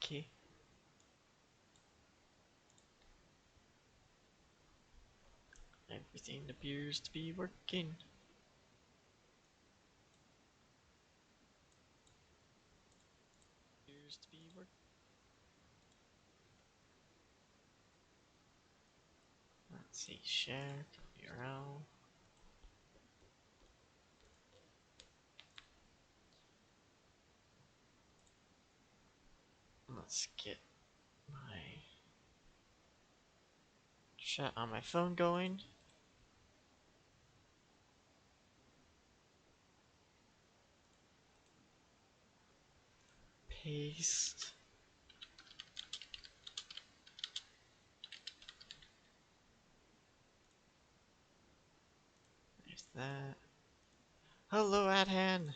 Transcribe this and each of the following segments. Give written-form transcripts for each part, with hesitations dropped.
Okay. Everything appears to be working. Appears to be working. Let's see, share, copy around. Let's get my chat on my phone going. Paste. There's that. Hello, Adhan.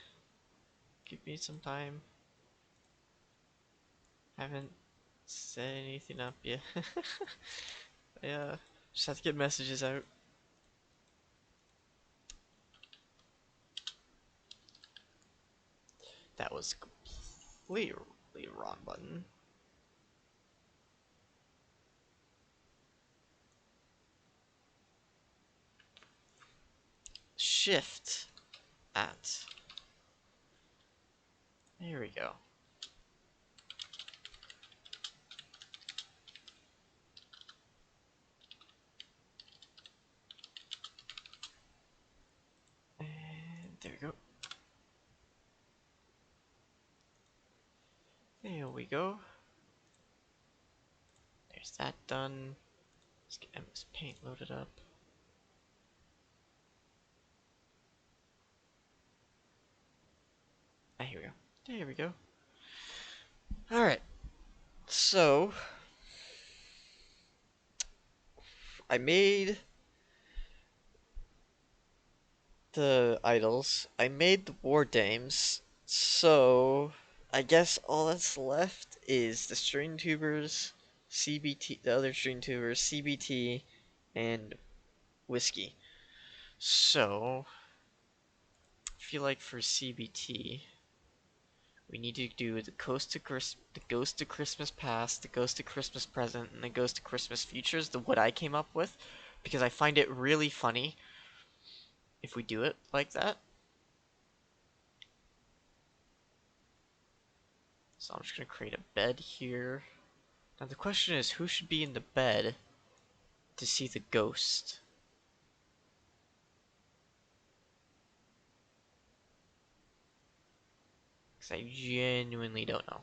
Give me some time. Haven't set anything up yet. Yeah, just have to get messages out. That was completely wrong button. Shift at. There we go. And there we go. There we go. There's that done. Let's get mspain loaded up. Ah, here we go. There we go. Alright. So, I made the idols. I made the war dames. So, I guess all that's left is the string tubers, CBT, the other string tubers, CBT, and whiskey. So, I feel like for CBT, we need to do the Ghost to Christmas Past, the Ghost to Christmas Present, and the Ghost to Christmas Futures, the what I came up with, because I find it really funny if we do it like that. So I'm just gonna create a bed here. Now the question is, who should be in the bed to see the ghost? Because I genuinely don't know.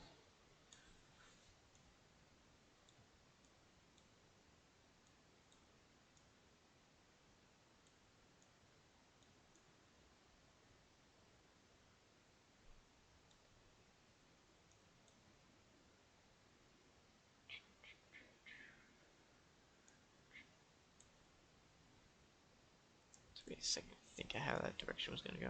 Just wait a second. I think I have that direction was gonna go.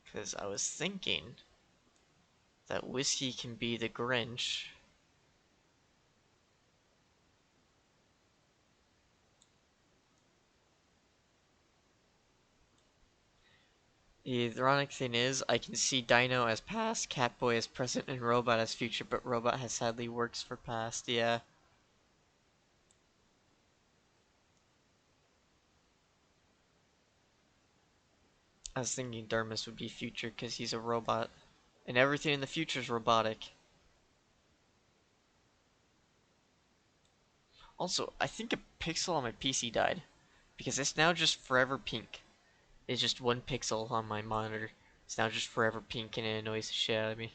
Because I was thinking that whiskey can be the Grinch. The ironic thing is, I can see Dino as past, Catboy as present, and Robot as future, but Robot has sadly works for past, yeah. I was thinking Dermis would be future because he's a robot. And everything in the future is robotic. Also, I think a pixel on my PC died. because it's now just forever pink. It's just one pixel on my monitor. It's now just forever pink and it annoys the shit out of me.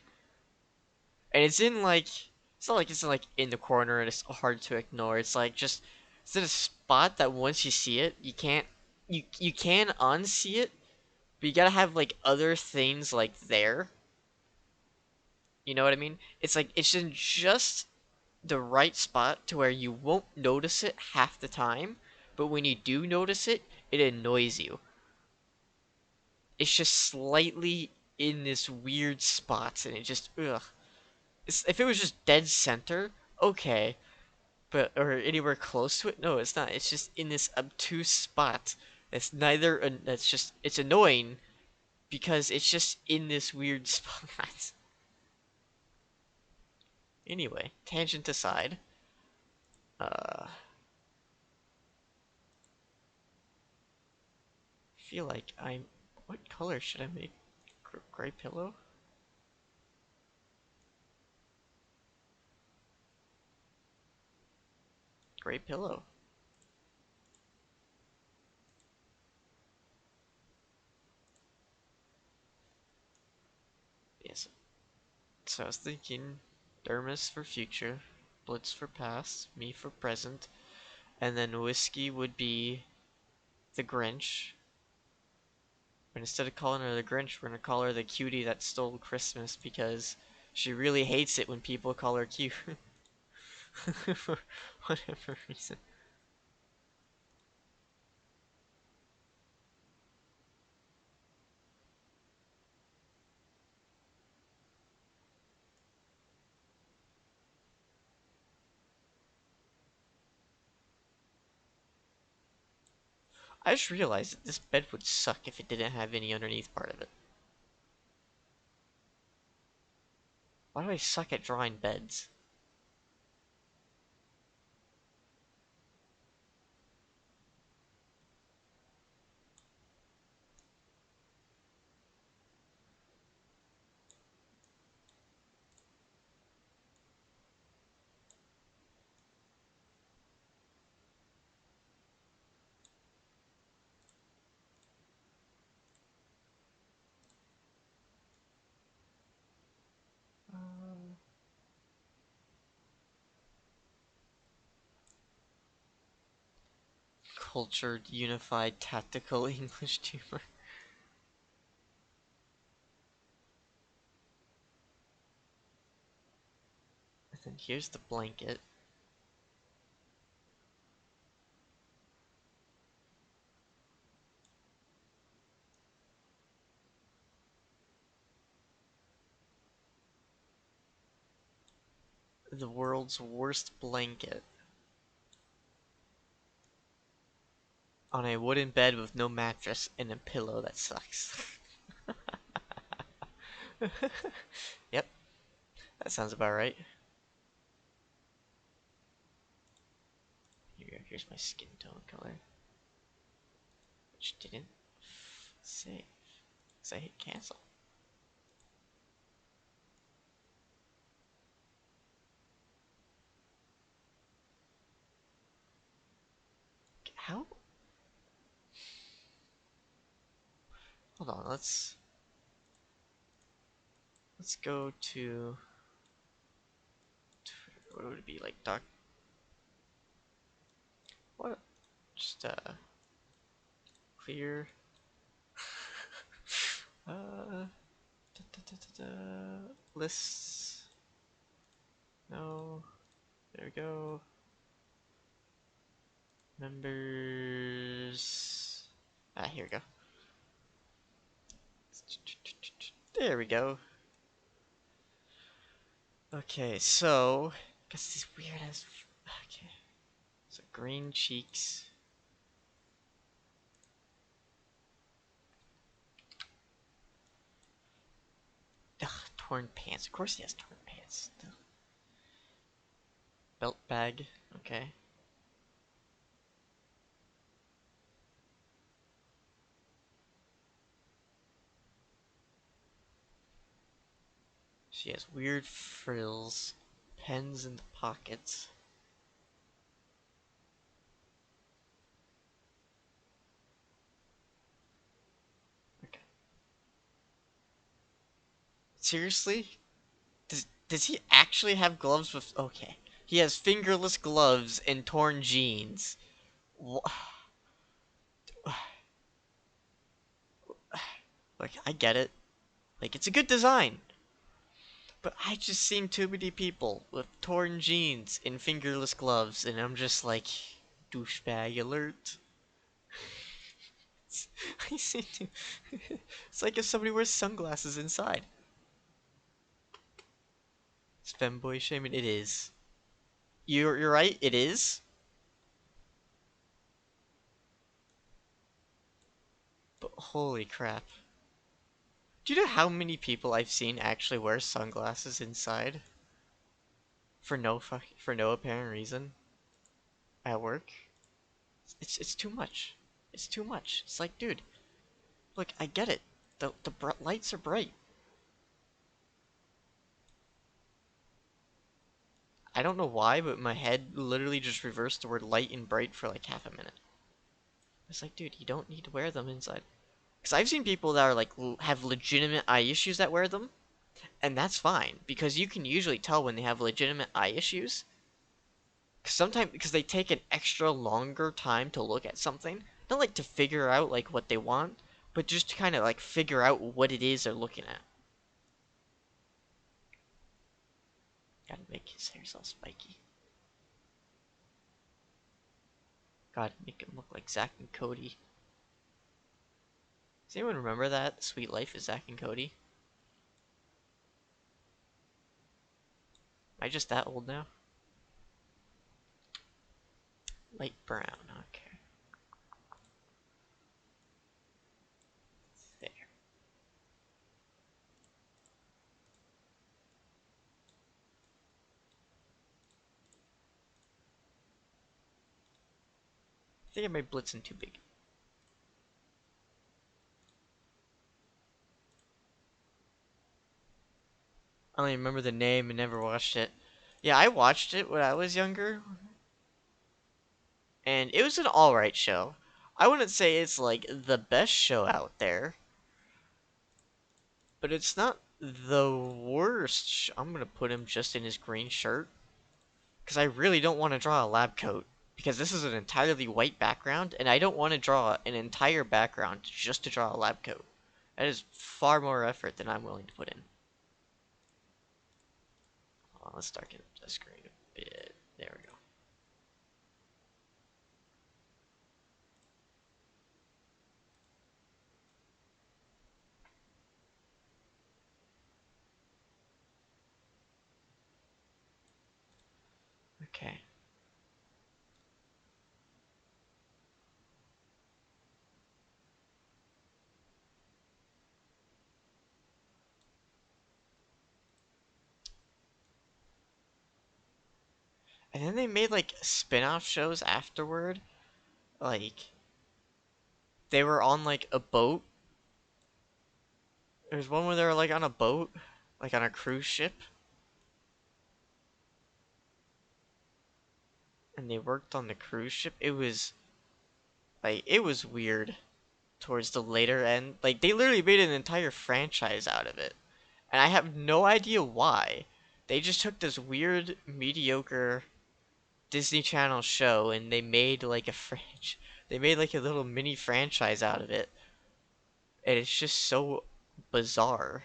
And it's in like, it's not like it's in like in the corner and it's hard to ignore. It's like just, it's in a spot that once you see it, you can unsee it, but you gotta have like other things like there. You know what I mean? It's like it's in just the right spot to where you won't notice it half the time, but when you do notice it, it annoys you. It's just slightly in this weird spot, and it just ugh. If it was just dead center, okay, but or anywhere close to it, no, it's not. It's just in this obtuse spot. It's neither. That's just. It's annoying because it's just in this weird spot. Anyway, tangent aside. I feel like I'm. What color should I make? Gray pillow? Gray pillow. Yes. So I was thinking Dermis for future, Blitz for past, me for present, and then Whiskey would be the Grinch. But instead of calling her the Grinch, we're gonna call her the cutie that stole Christmas because she really hates it when people call her cute. For whatever reason. I just realized that this bed would suck if it didn't have any underneath part of it. Why do I suck at drawing beds? Cultured, unified, tactical English humor. And then here's the blanket. The world's worst blanket. On a wooden bed with no mattress and a pillow that sucks. Yep, that sounds about right. Here we go, here's my skin tone color. Which didn't save. Because I hit cancel. How? Hold on, let's go to what would it be like doc what just clear lists. No, there we go. Members. Here we go. There we go. Okay, so guess these weird ass. Okay, so green cheeks. Ugh, torn pants. Of course he has torn pants. Ugh. Belt bag. Okay. She has weird frills. Pens in the pockets. Seriously? Does he actually have gloves with? Okay, he has fingerless gloves and torn jeans. Wha- Like I get it. Like it's a good design, but I just seen too many people with torn jeans and fingerless gloves, and I'm just like, douchebag alert. I see too. It's like if somebody wears sunglasses inside. It's femboy shaming. It is. You're right. It is. But holy crap. Do you know how many people I've seen actually wear sunglasses inside for no apparent reason at work? It's too much. It's too much. It's like, dude, look, I get it. The lights are bright. I don't know why, but my head literally just reversed the word light and bright for like half a minute. It's like, dude, you don't need to wear them inside. Because I've seen people that are like have legitimate eye issues that wear them, and that's fine because you can usually tell when they have legitimate eye issues. Sometimes because they take an extra longer time to look at something, not like to figure out like what they want, but just to kind of like figure out what it is they're looking at. Gotta make his hair so spiky. Gotta make him look like Zack and Cody. Does anyone remember that? Sweet Life is Zack and Cody? Am I just that old now? Light brown, okay. There. I think I made Blitzen too big. I only remember the name and never watched it. Yeah, I watched it when I was younger, and it was an alright show. I wouldn't say it's like the best show out there, but it's not the worst. I'm gonna put him just in his green shirt because I really don't want to draw a lab coat because this is an entirely white background, and I don't want to draw an entire background just to draw a lab coat. That is far more effort than I'm willing to put in. Let's darken the screen a bit. There we go. Okay. And then they made like spin-off shows afterward. Like they were on like a boat. There's one where they were like on a boat, like on a cruise ship, and they worked on the cruise ship. It was weird towards the later end. Like they literally made an entire franchise out of it. And I have no idea why. They just took this weird mediocre Disney Channel show and they made like a they made like a little mini franchise out of it. And it's just so bizarre.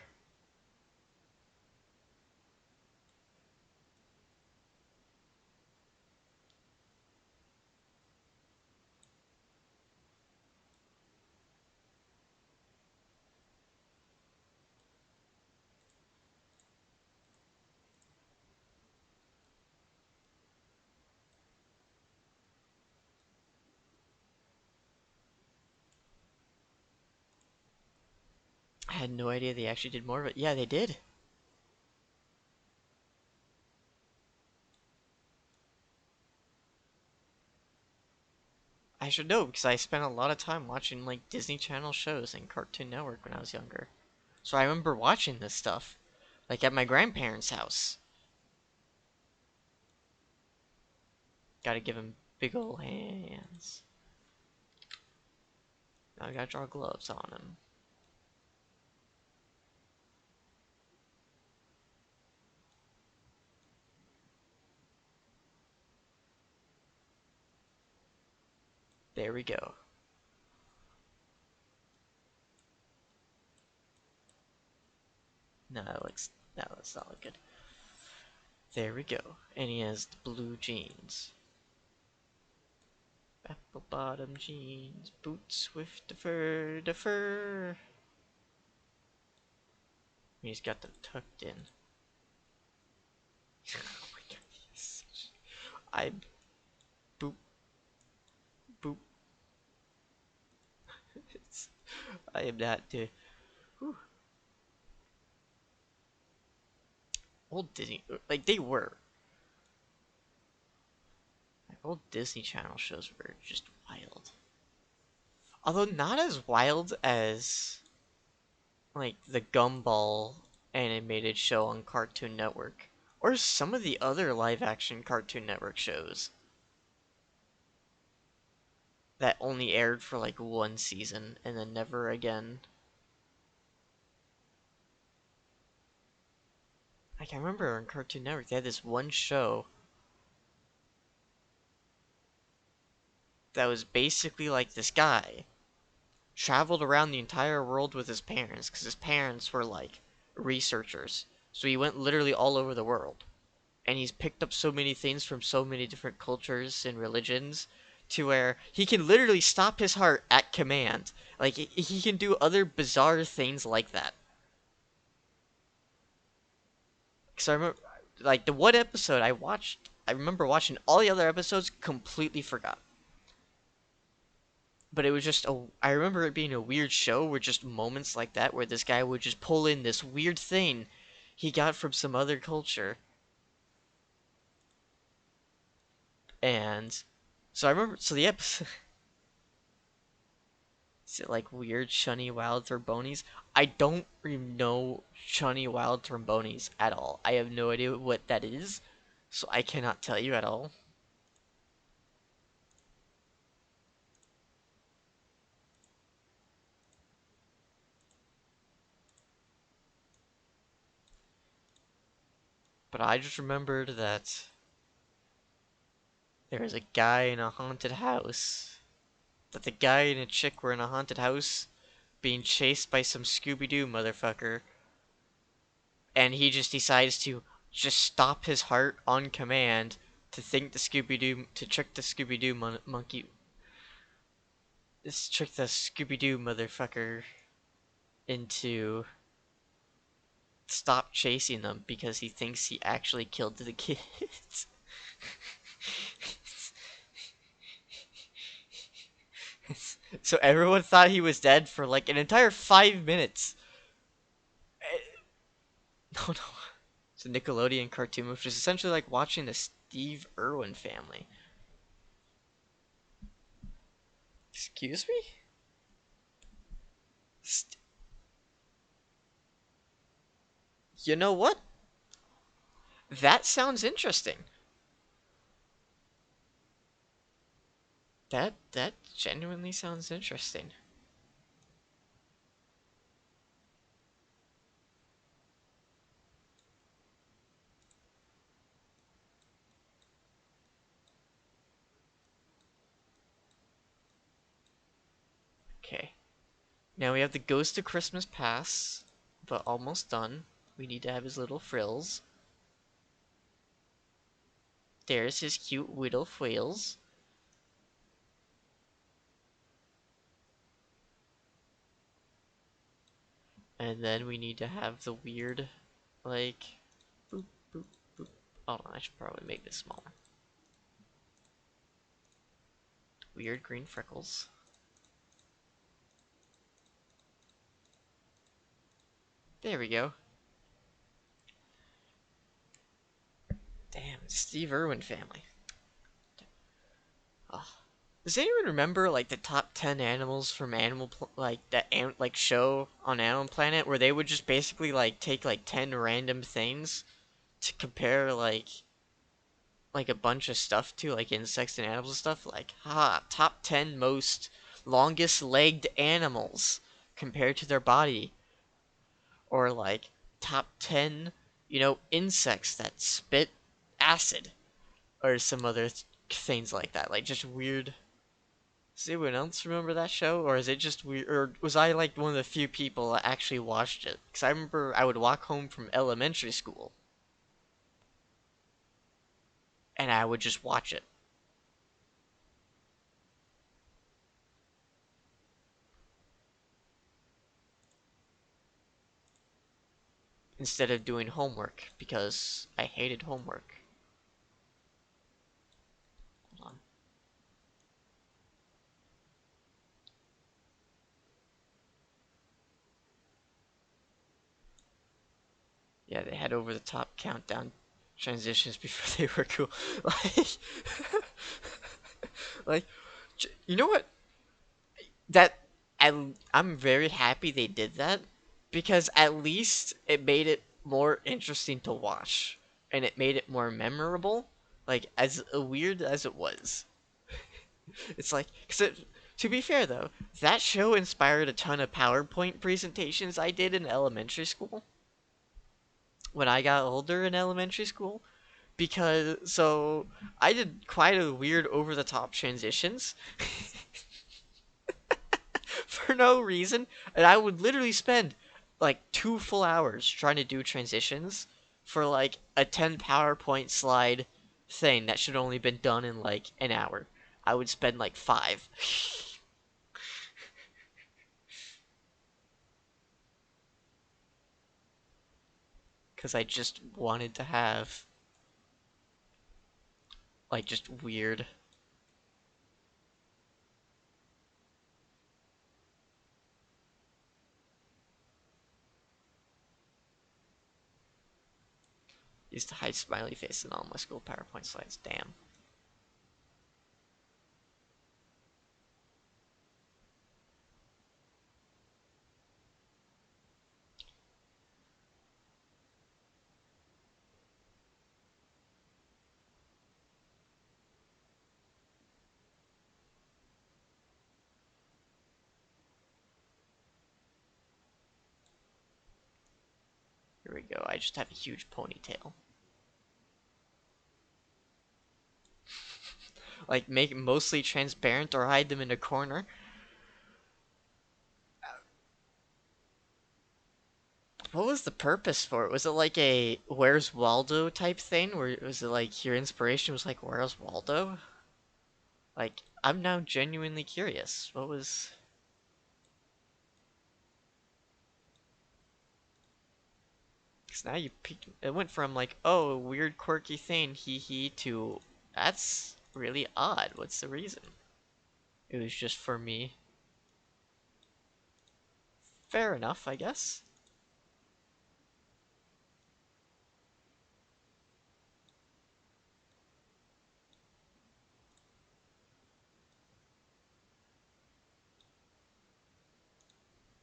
I had no idea they actually did more, but yeah, they did. I should know because I spent a lot of time watching like Disney Channel shows and Cartoon Network when I was younger. So I remember watching this stuff, like at my grandparents' house. Gotta give him big ol' hands. Now I gotta draw gloves on him. There we go. No, that's not look good. There we go. And he has the blue jeans. Apple bottom jeans, boots with the fur. He's got them tucked in. Oh my god, I boop boop. I am not the old Disney like they were. Like, old Disney Channel shows were just wild. Although not as wild as like the Gumball animated show on Cartoon Network or some of the other live action Cartoon Network shows that only aired for like one season and then never again. Like I remember on Cartoon Network they had this one show that was basically like this guy traveled around the entire world with his parents because his parents were like researchers. So he went literally all over the world. And he's picked up so many things from so many different cultures and religions to where he can literally stop his heart at command. Like he can do other bizarre things like that. Because I remember, like the one episode I watched, I remember watching all the other episodes, completely forgot. But it was just I remember it being a weird show where just moments like that where this guy would just pull in this weird thing he got from some other culture. And so I remember, so the episode, is it like weird Shunny Wild Trombones? I don't know Shunny Wild Trombones at all. I have no idea what that is, so I cannot tell you at all. But I just remembered that there was a guy in a haunted house. That the guy and a chick were in a haunted house being chased by some Scooby-Doo motherfucker. And he just decides to just stop his heart on command to trick the Scooby-Doo monkey. This trick the Scooby-Doo motherfucker into stop chasing them because he thinks he actually killed the kids. So everyone thought he was dead for like an entire 5 minutes. No, no. It's a Nickelodeon cartoon, which is essentially like watching the Steve Irwin family. Excuse me? St you know what? That sounds interesting. That genuinely sounds interesting. Okay. Now we have the Ghost of Christmas Pass, but almost done. We need to have his little frills. There's his cute whittle whales. And then we need to have the weird, like, boop, boop, boop. Hold on, I should probably make this smaller. Weird green freckles. There we go. Damn, Steve Irwin family. Oh. Does anyone remember like the top 10 animals from like that like show on Animal Planet where they would just basically like take like 10 random things to compare like a bunch of stuff to like insects and animals and stuff like top 10 most longest legged animals compared to their body or like top 10 insects that spit acid or some other things like that like just weird Does anyone else remember that show, or is it just weird? Or was I like one of the few people that actually watched it? Because I remember I would walk home from elementary school and I would just watch it instead of doing homework because I hated homework. Hold on. Yeah, they had over the top countdown transitions before they were cool. Like, like, you know what? That I'm very happy they did that because at least it made it more interesting to watch and it made it more memorable. Like as weird as it was, it's like to be fair though, that show inspired a ton of PowerPoint presentations I did in elementary school when I got older in elementary school because so I did quite a weird over the top transitions for no reason, and I would literally spend like 2 full hours trying to do transitions for like a 10 PowerPoint slide thing that should only been done in like an hour. I would spend like 5 because I just wanted to have like just weird. Used to hide smiley faces in all my school PowerPoint slides. Damn. Here we go. I just have a huge ponytail. Like make it mostly transparent or hide them in a corner. What was the purpose for it? Was it like a Where's Waldo type thing? Where was it like your inspiration was like Where's Waldo? Like I'm now genuinely curious. What was? Because now you picked. It went from like oh weird quirky thing hee hee to that's really odd. What's the reason? It was just for me. Fair enough, I guess.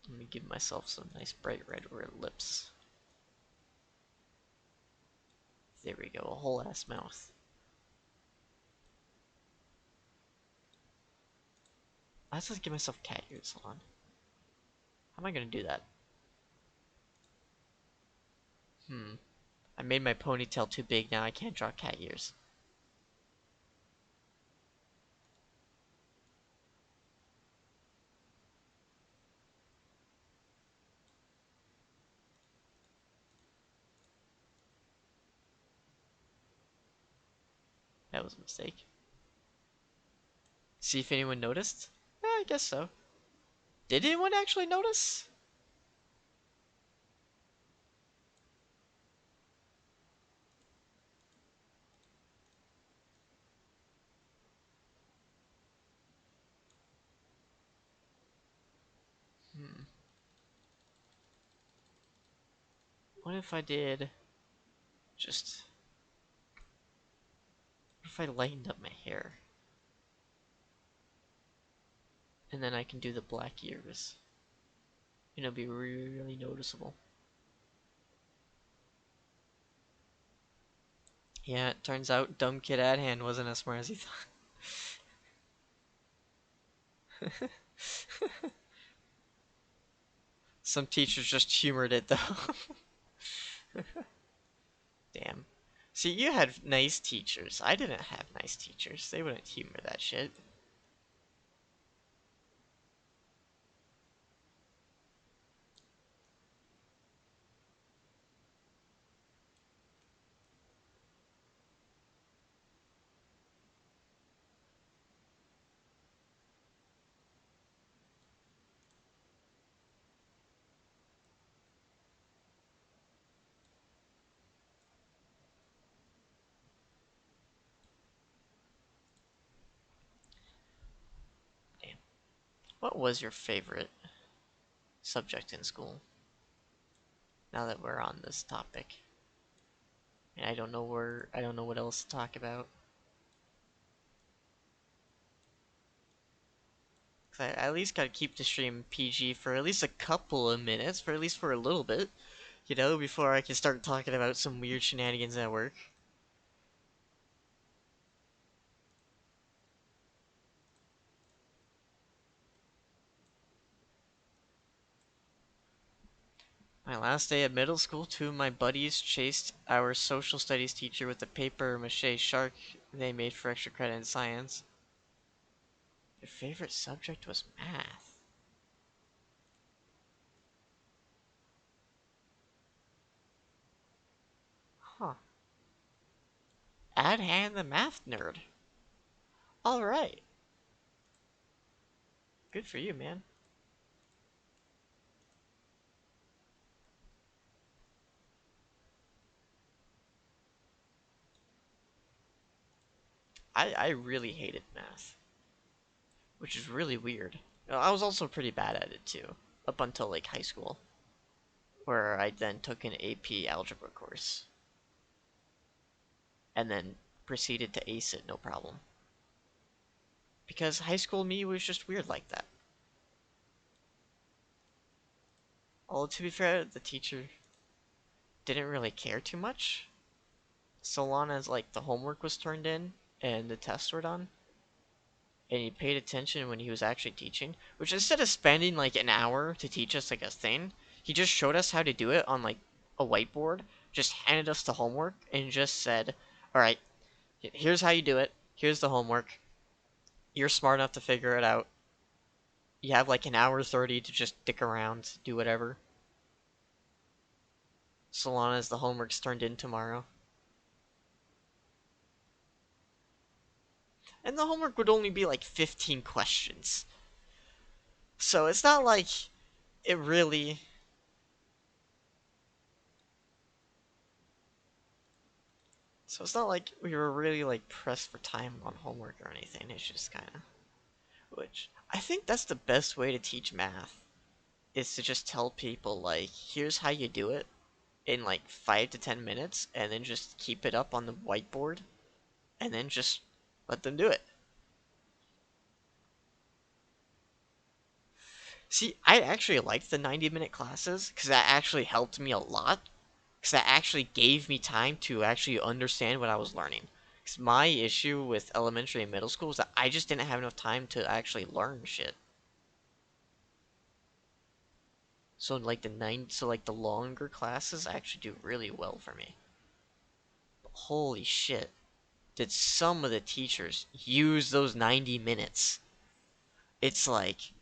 Let me give myself some nice bright red lips. There we go, a whole ass mouth. I have to give myself cat ears. Hold on. How am I gonna do that? Hmm. I made my ponytail too big now. I can't draw cat ears. That was a mistake. See if anyone noticed? Yeah, I guess so. Did anyone actually notice? Hmm. What if I did just... What if I lightened up my hair? And then I can do the black ears. And it'll be really noticeable. Yeah, it turns out dumb kid at hand wasn't as smart as he thought. Some teachers just humored it though. Damn. See, you had nice teachers. I didn't have nice teachers. They wouldn't humor that shit. What was your favorite subject in school? Now that we're on this topic, and I don't know what else to talk about. 'Cause I at least gotta keep the stream PG for at least a couple of minutes, for at least for a little bit, before I can start talking about some weird shenanigans at work. My last day at middle school, two of my buddies chased our social studies teacher with a paper mache shark they made for extra credit in science. Their favorite subject was math. Huh. Add hand the math nerd. Alright. Good for you, man. I really hated math, which is really weird. I was also pretty bad at it too, up until like high school, where I then took an AP algebra course and then proceeded to ace it no problem. Because high school me was just weird like that. Although to be fair, the teacher didn't really care too much, so long as like the homework was turned in and the tests were done, and he paid attention when he was actually teaching. Which instead of spending like an hour to teach us like a thing, he just showed us how to do it on like a whiteboard, just handed us the homework, and just said, "All right, here's how you do it. Here's the homework. You're smart enough to figure it out. You have like an hour 30 to just dick around, do whatever, so long as the homework's turned in tomorrow." And the homework would only be like 15 questions. So it's not like it really. So it's not like we were really like pressed for time on homework or anything. It's just kind of. Which I think that's the best way to teach math is to just tell people like, here's how you do it in like 5 to 10 minutes, and then just keep it up on the whiteboard, and then just let them do it. See, I actually liked the 90-minute classes because that actually helped me a lot. Because that actually gave me time to actually understand what I was learning. Because my issue with elementary and middle school was that I just didn't have enough time to actually learn shit. So like the longer classes actually do really well for me. But holy shit, did some of the teachers use those 90 minutes? It's like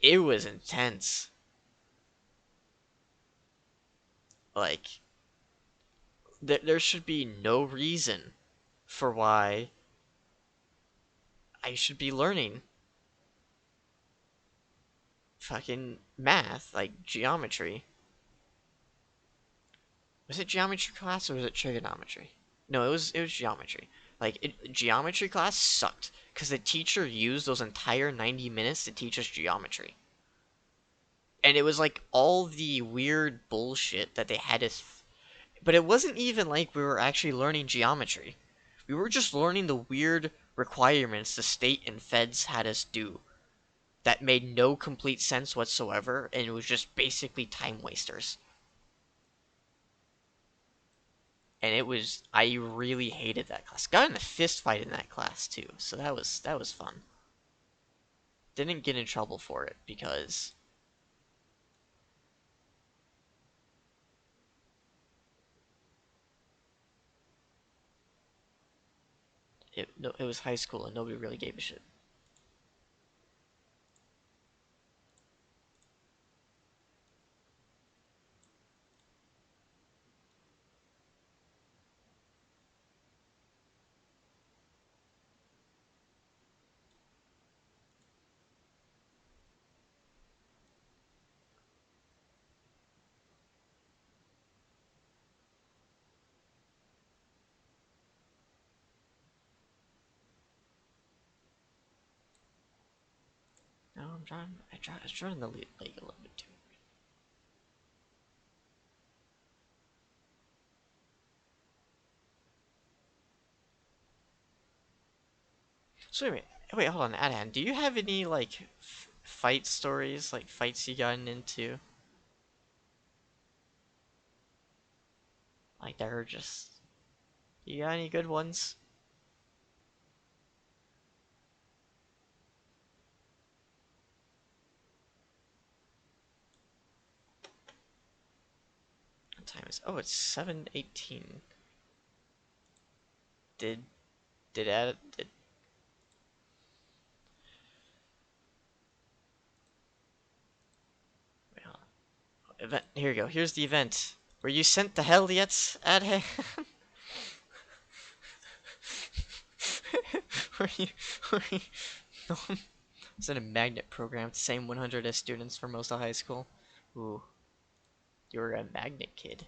it was intense. Like there should be no reason for why I should be learning fucking math, like geometry. Was it geometry class or was it trigonometry? No, it was geometry. Geometry class sucked because the teacher used those entire 90 minutes to teach us geometry. And it was like all the weird bullshit that they had us. But it wasn't even like we were actually learning geometry. We were just learning the weird requirements the state and feds had us do that made no complete sense whatsoever, and it was just basically time wasters. And I really hated that class. Got in a fist fight in that class too, so that was fun. Didn't get in trouble for it because it was high school and nobody really gave a shit. I was drawing the leg a little bit too. So wait, hold on, Adhan, do you have any like fight stories, like fights you gotten into, like that are just you got any good ones? What time is? Oh, it's 7:18. Did did Ad did wait, hold on. Event? Here we go. Here's the event. Were you sent to hell yet, Adhan? were you? Were you? No. Is it a magnet program? The same 100 as students for most of high school. Ooh, you're a magnet kid.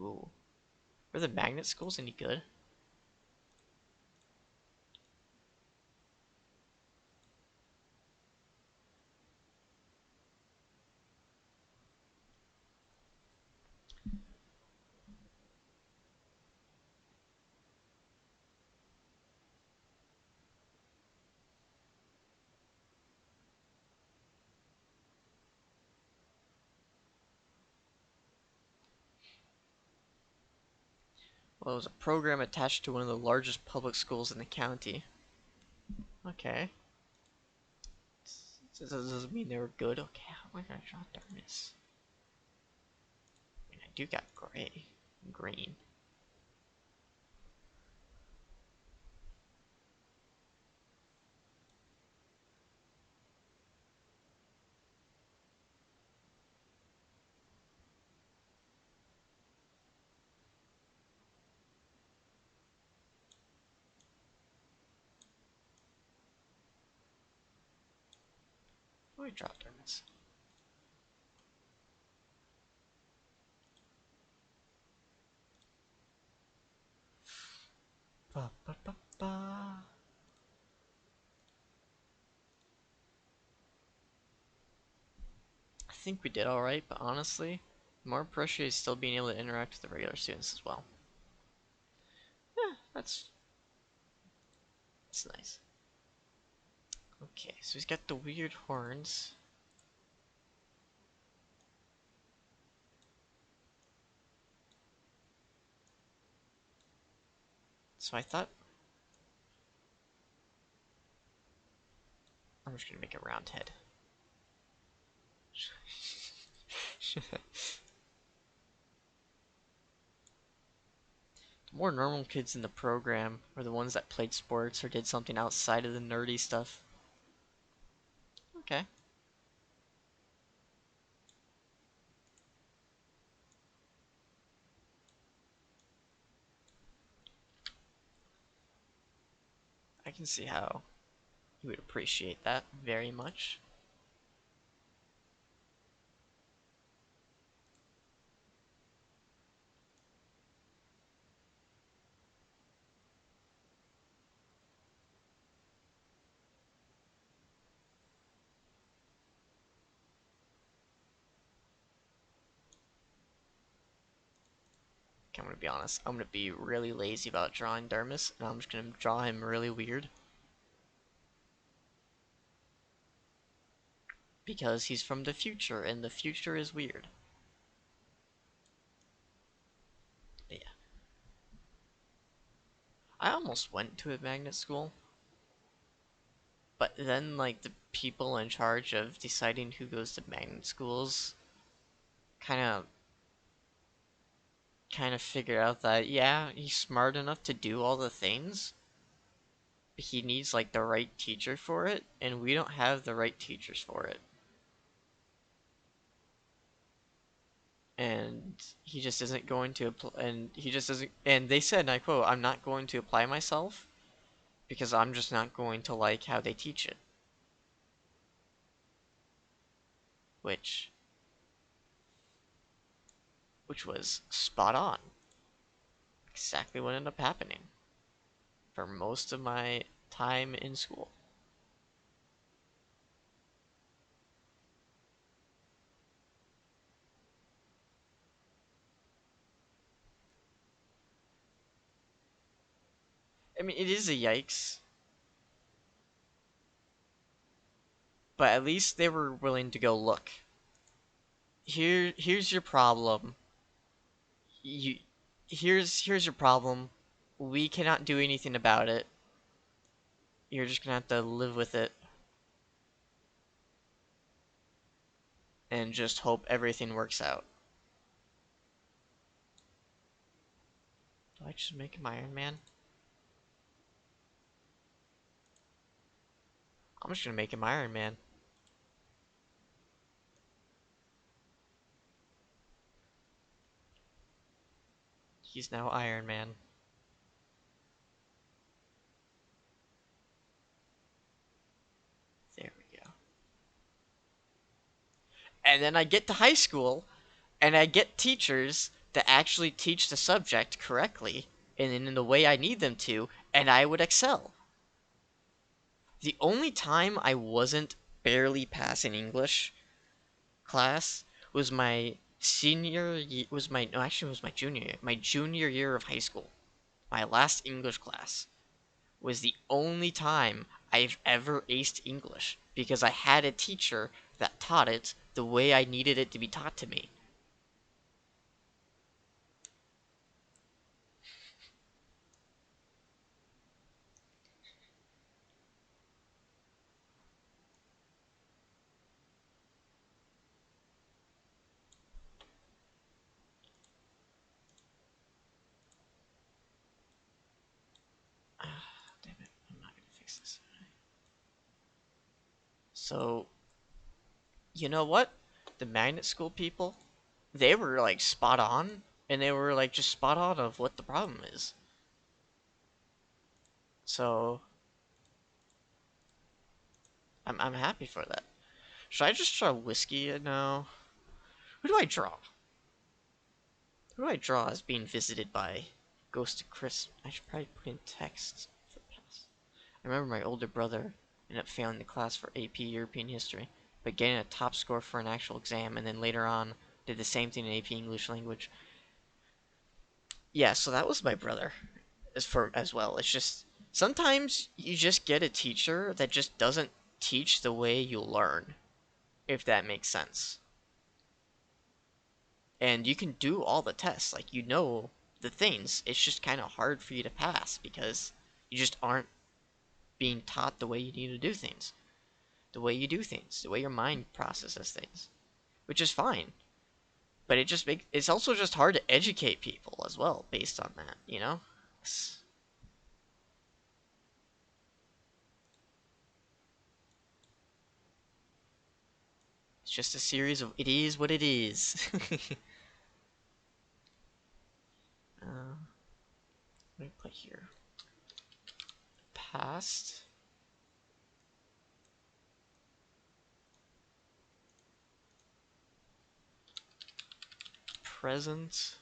Ooh, were the magnet schools any good? Well, it was a program attached to one of the largest public schools in the county. Okay. This doesn't mean they were good. Okay, how am I gonna draw darkness? I mean, I do got gray, green. How do I draw darkness? Ba, ba, ba, ba. I think we did alright, but honestly, more pressure is still being able to interact with the regular students as well. Yeah, that's nice. Okay, so he's got the weird horns. So I thought I'm just gonna make a round head. The more normal kids in the program were the ones that played sports or did something outside of the nerdy stuff. Okay. I can see how you would appreciate that very much. Okay, I'm gonna be honest. I'm gonna be really lazy about drawing Dermis, and I'm just gonna draw him really weird. Because he's from the future, and the future is weird. But yeah. I almost went to a magnet school, but then, like, the people in charge of deciding who goes to magnet schools kind of figured out that, yeah, he's smart enough to do all the things, but he needs, like, the right teacher for it, and we don't have the right teachers for it. And he just isn't going to and he just doesn't, and they said, and I quote, "I'm not going to apply myself because I'm just not going to like how they teach it," which was spot on. Exactly what ended up happening for most of my time in school. mean, it is a yikes, but at least they were willing to go look. Here's your problem. You, here's your problem. We cannot do anything about it. You're just gonna have to live with it and just hope everything works out. Do I just make him Iron Man? I'm just gonna make him Iron Man. He's now Iron Man. There we go. And then I get to high school, and I get teachers that actually teach the subject correctly and in the way I need them to, and I would excel. The only time I wasn't barely passing English class was my was my no actually it was my junior year. My junior year of high school. My last English class was the only time I've ever aced English because I had a teacher that taught it the way I needed it to be taught to me. Damn it, I'm not gonna fix this. So, you know what? The magnet school people, they were like spot on, and they were like just spot on of what the problem is. So, I'm happy for that. Should I just try whiskey? No. Who do I draw? Who do I draw as being visited by Ghost of Chris? I should probably put in text for past. I remember my older brother ended up failing the class for AP European History, but getting a top score for an actual exam, and then later on did the same thing in AP English Language. Yeah, so that was my brother as well. It's just sometimes you just get a teacher that just doesn't teach the way you learn, if that makes sense. And you can do all the tests, like you know the things. It's just kind of hard for you to pass because you just aren't being taught the way you need to do things, the way you do things, the way your mind processes things, which is fine. But it's also just hard to educate people as well based on that, you know? It's just a series of it is what it is. What do I put here? Past, present,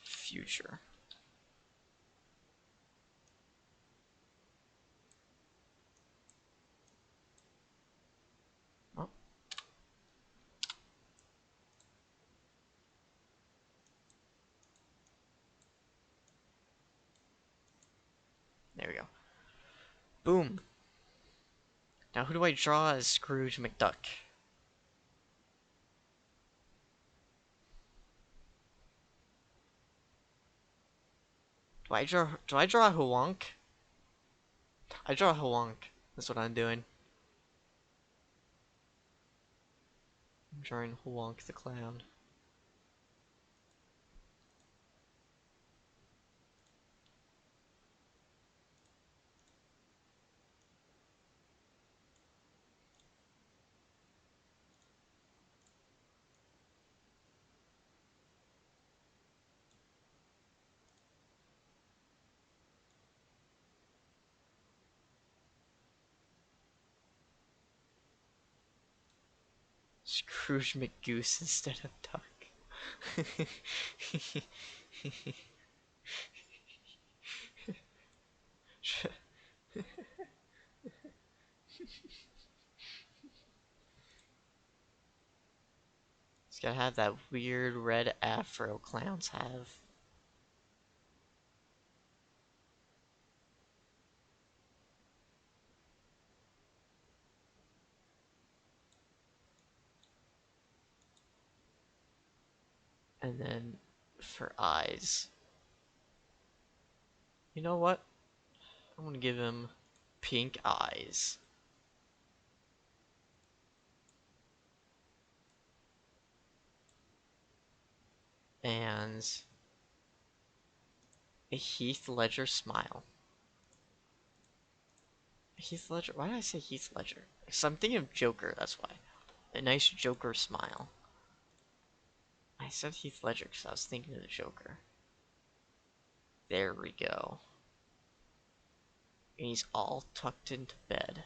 future. Oh, there we go. Boom. Now who do I draw as Scrooge McDuck? Do I draw a Hwonk? I draw a Hwonk. That's what I'm doing. I'm drawing Hwonk the clown. Scrooge McGoose instead of Duck. gotta have that weird red afro clowns have. And then for eyes, you know what? I'm gonna give him pink eyes. And a Heath Ledger smile. Heath Ledger? Why did I say Heath Ledger? Because I'm thinking of Joker, that's why. A nice Joker smile. I said Heath Ledger because I was thinking of the Joker. There we go. And he's all tucked into bed.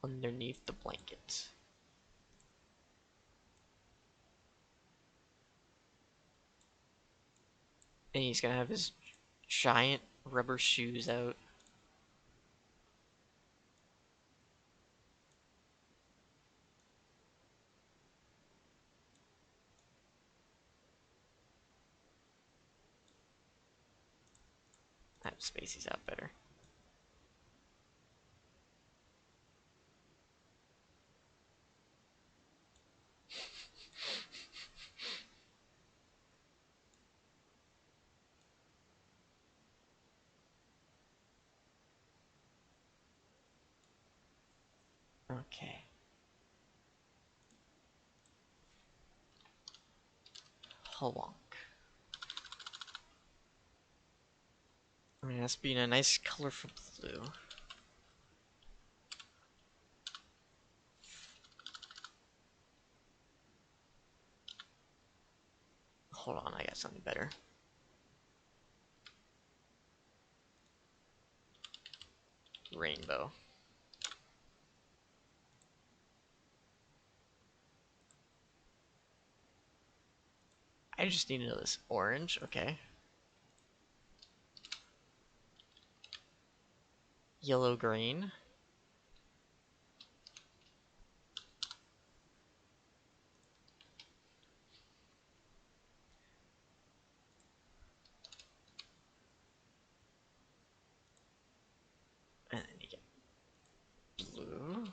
Underneath the blanket. And he's gonna have his giant rubber shoes out. That Spacey's out better. Okay. Halonk. I mean, that's being a nice colorful blue. Hold on, I got something better. Rainbow. I just need to know this. Orange, okay. Yellow green. And then you get blue.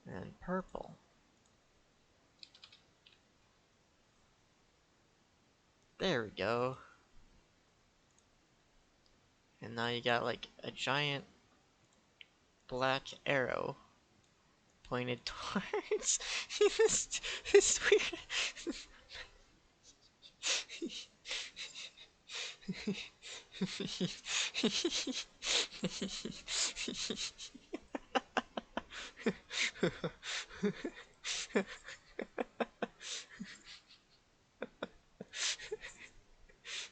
And purple. There we go. And now you got like a giant black arrow pointed towards this weird.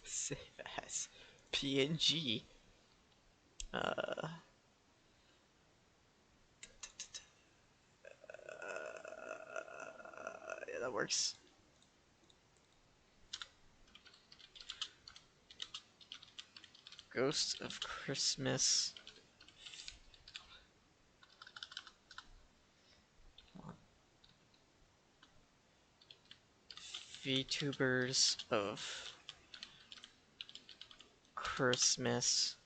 Save as PNG. Uh, yeah, that works. Ghost of Christmas. VTubers of Christmas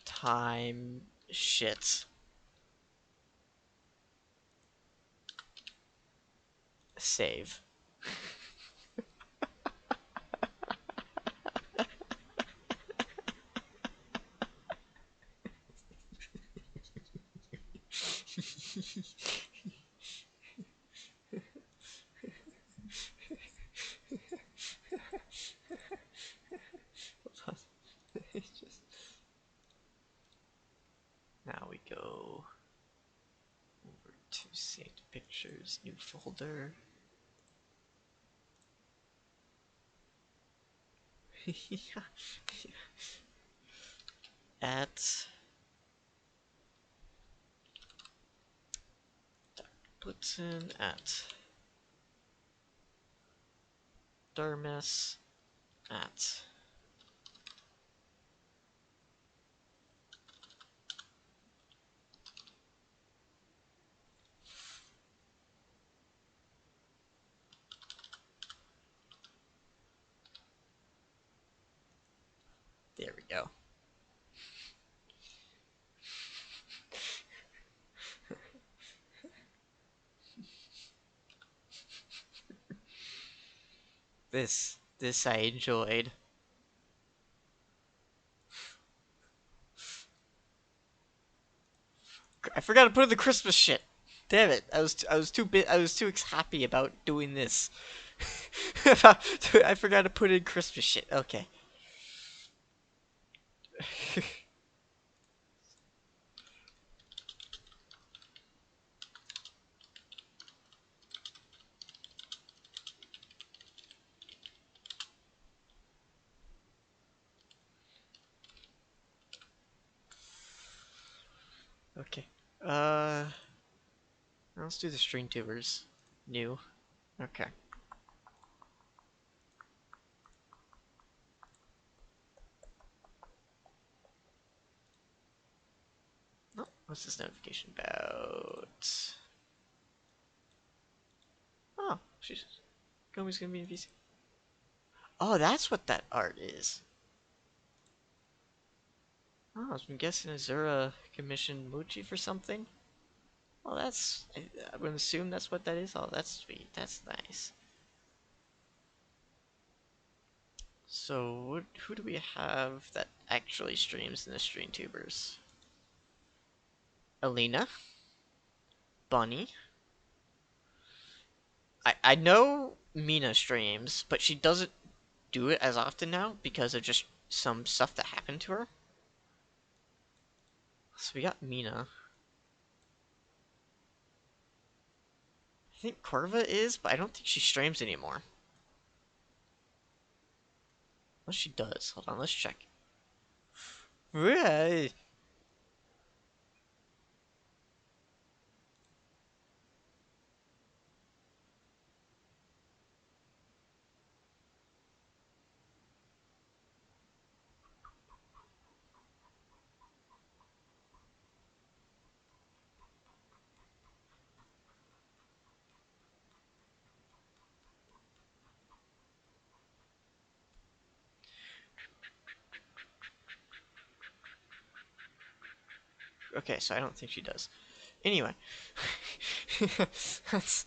time shit. Save. Just... Now we go over to saved pictures, new folder. At Blitzen at Dermis at There we go. This I enjoyed. I forgot to put in the Christmas shit. Damn it! I was too happy about doing this. I forgot to put in Christmas shit. Okay. Okay. Uh, let's do the string tubers. New. Okay. Oh, what's this notification about? Oh, she's Gomi's gonna be in VC. Oh, that's what that art is. Oh, I was guessing Azura commissioned Muji for something. Oh, I would assume that's what that is. Oh, that's sweet. That's nice. So, who do we have that actually streams in the stream tubers? Alina, Bunny. I know Mina streams, but she doesn't do it as often now because of just some stuff that happened to her. So we got Mina. I think Corva is, but I don't think she streams anymore. Unless she does. Hold on, let's check. Right. Okay, so I don't think she does. Anyway, that's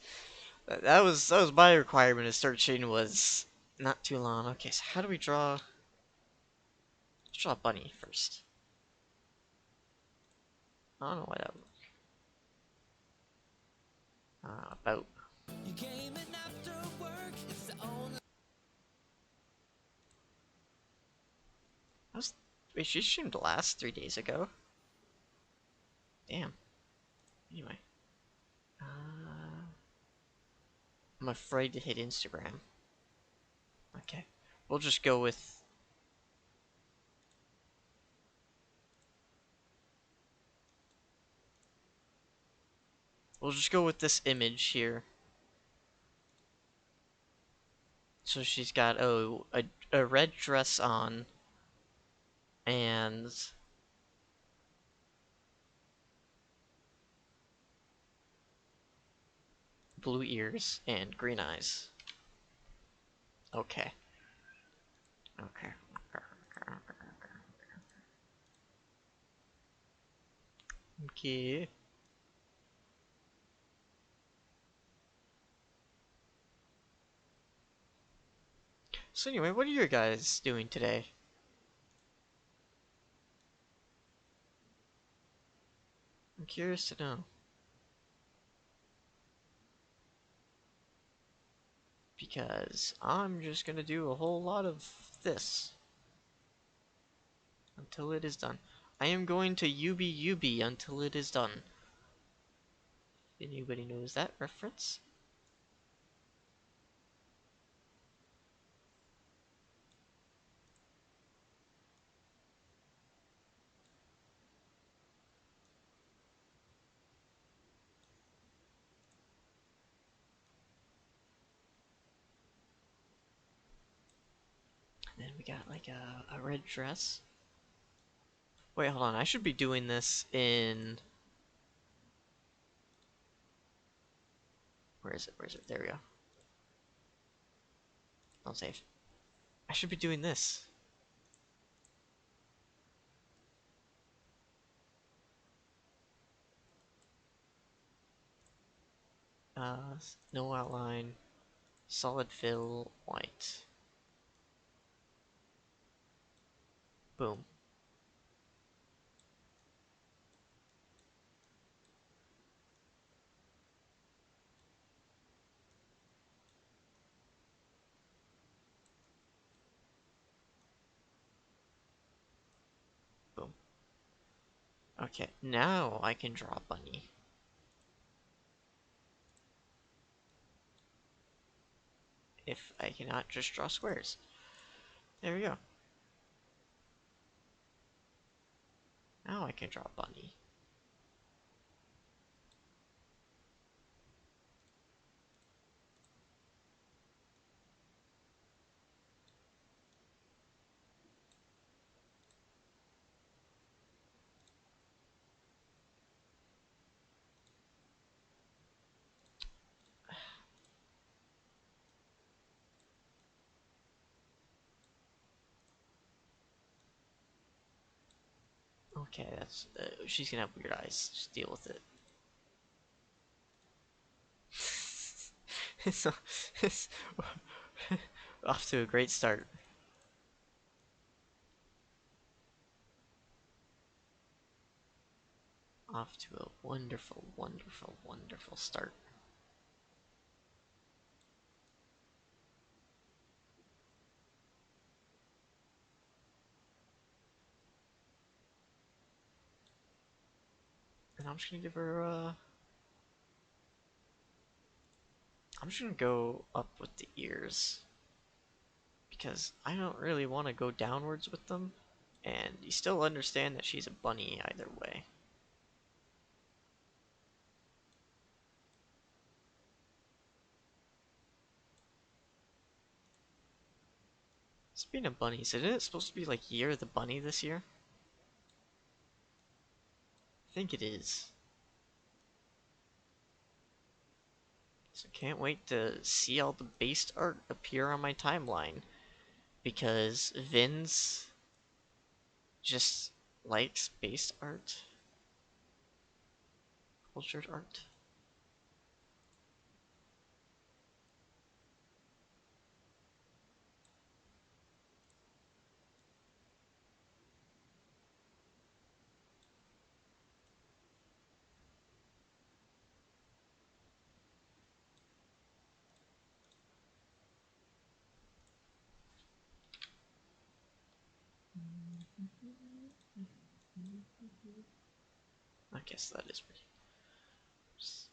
that was my requirement of searching was not too long. Okay, so how do we draw? Let's draw a bunny first. I don't know why that. About. I was. Wait, she streamed last 3 days ago. Damn. Anyway, I'm afraid to hit Instagram. Okay, we'll just go with. We'll just go with this image here. So she's got a red dress on and blue ears and green eyes. Okay. Okay. Okay. So anyway, what are you guys doing today? I'm curious to know. Because I'm just gonna do a whole lot of this until it is done. I am going to UB until it is done. Anybody knows that reference? And then we got like a red dress. Wait, hold on. I should be doing this in... Where is it? Where is it? There we go. Don't save. I should be doing this. No outline, solid fill, white. Boom. Boom. Okay, now I can draw a bunny. If I cannot just draw squares. There we go. Now I can draw a bunny. Okay, that's she's gonna have weird eyes. Just deal with it. so, it's off to a great start. Off to a wonderful, wonderful, wonderful start. And I'm just gonna give her I'm just gonna go up with the ears. Because I don't really want to go downwards with them. And you still understand that she's a bunny either way. Speaking of bunnies, isn't it supposed to be like Year of the Bunny this year? I think it is. So can't wait to see all the based art appear on my timeline. Because Vince just likes based art. Cultured art. I guess that is pretty. Just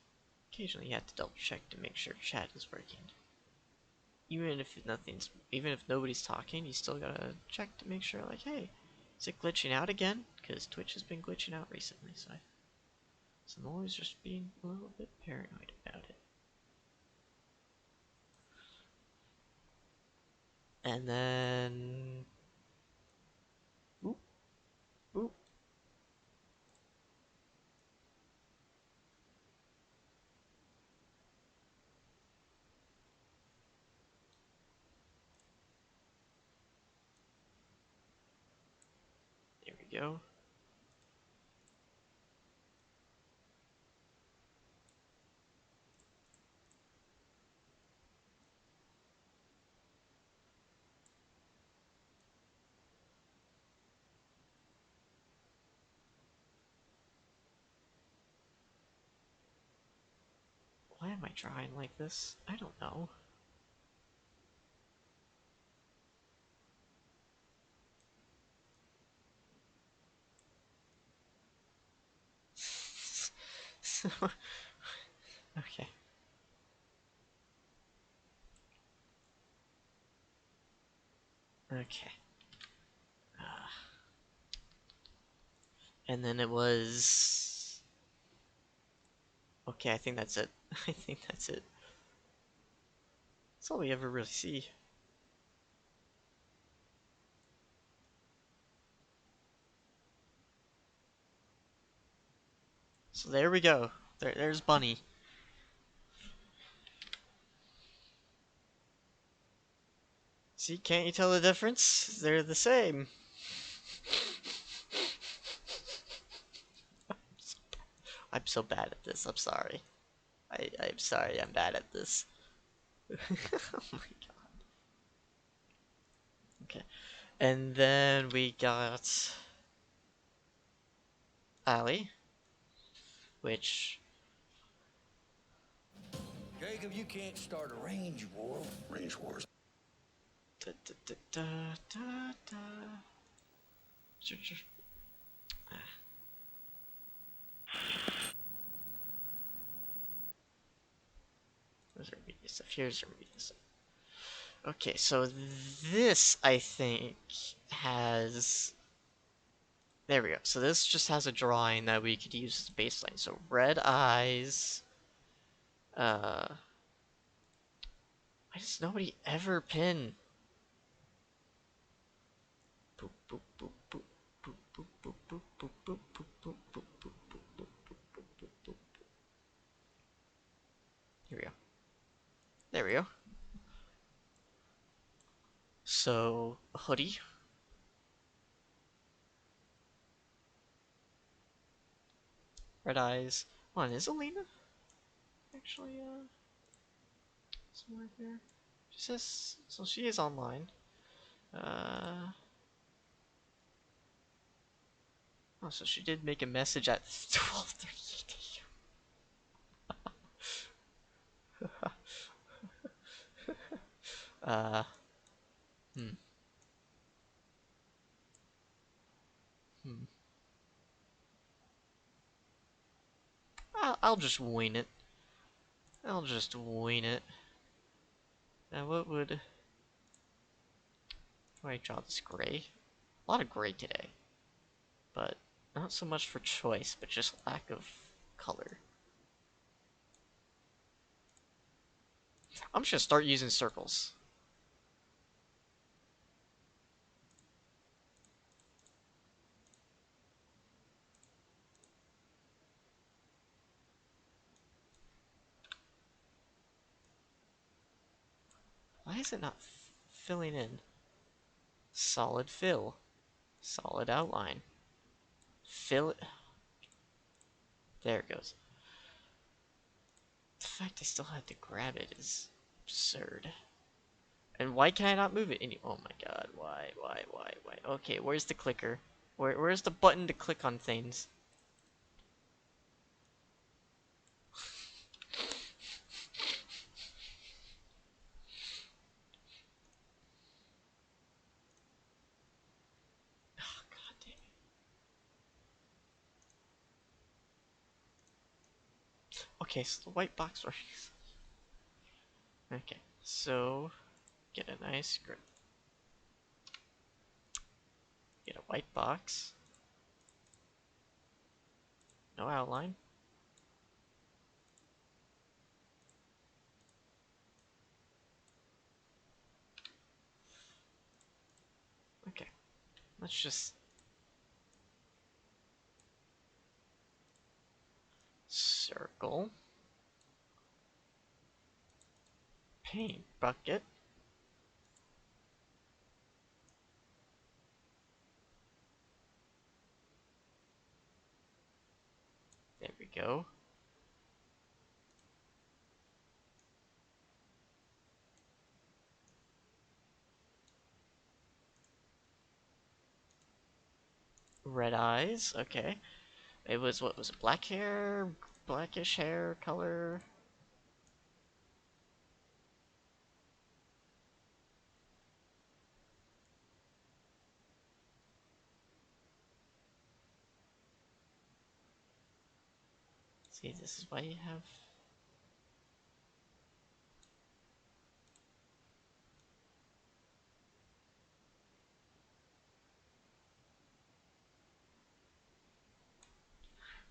occasionally you have to double check to make sure chat is working. Even if nobody's talking, you still gotta check to make sure, like, hey, is it glitching out again? Because Twitch has been glitching out recently, so I'm always just being a little bit paranoid about it. And then, boop, boop. There we go. Why am I drawing like this? I don't know. Okay. Okay. Uh, and then it was. Okay, I think that's it. I think that's it. That's all we ever really see. So there we go. There's Bunny. See, can't you tell the difference? They're the same. I'm so bad at this, I'm sorry. I'm sorry, I'm bad at this. Oh my god. Okay. And then we got Ali, which Jacob, you can't start a range war. Range wars. da, da, da, da, da, da. Where's our media stuff? Here's our media stuff. Okay, so this I think has. There we go. So this just has a drawing that we could use as a baseline. So red eyes. Why does nobody ever pin? Boop, boop, boop, boop, boop, boop, boop, boop, boop, boop, boop, boop, boop, boop, boop, boop, boop, boop. Here we go. There we go. So a hoodie, red eyes. Hold on, is Alina actually somewhere here? She says so. She is online. Uh oh, so she did make a message at 12:38 a.m. Hmm. Hmm. I'll just wing it. I'll just wing it. Now what would do I draw this gray? A lot of gray today, but not so much for choice, but just lack of color. I'm just gonna start using circles. Why is it not filling in? Solid fill. Solid outline. Fill it. There it goes. The fact I still had to grab it is absurd. And why can I not move it any— oh my god, why? Okay, where's the clicker? Where's the button to click on things? Oh god damn it. Okay, so the white box works. Okay, so get a nice grip. Get a white box. No outline. Okay, let's just circle. Paint bucket. There we go. Red eyes. Okay. It was— what was it? Black hair, blackish hair color. See, this is why you have—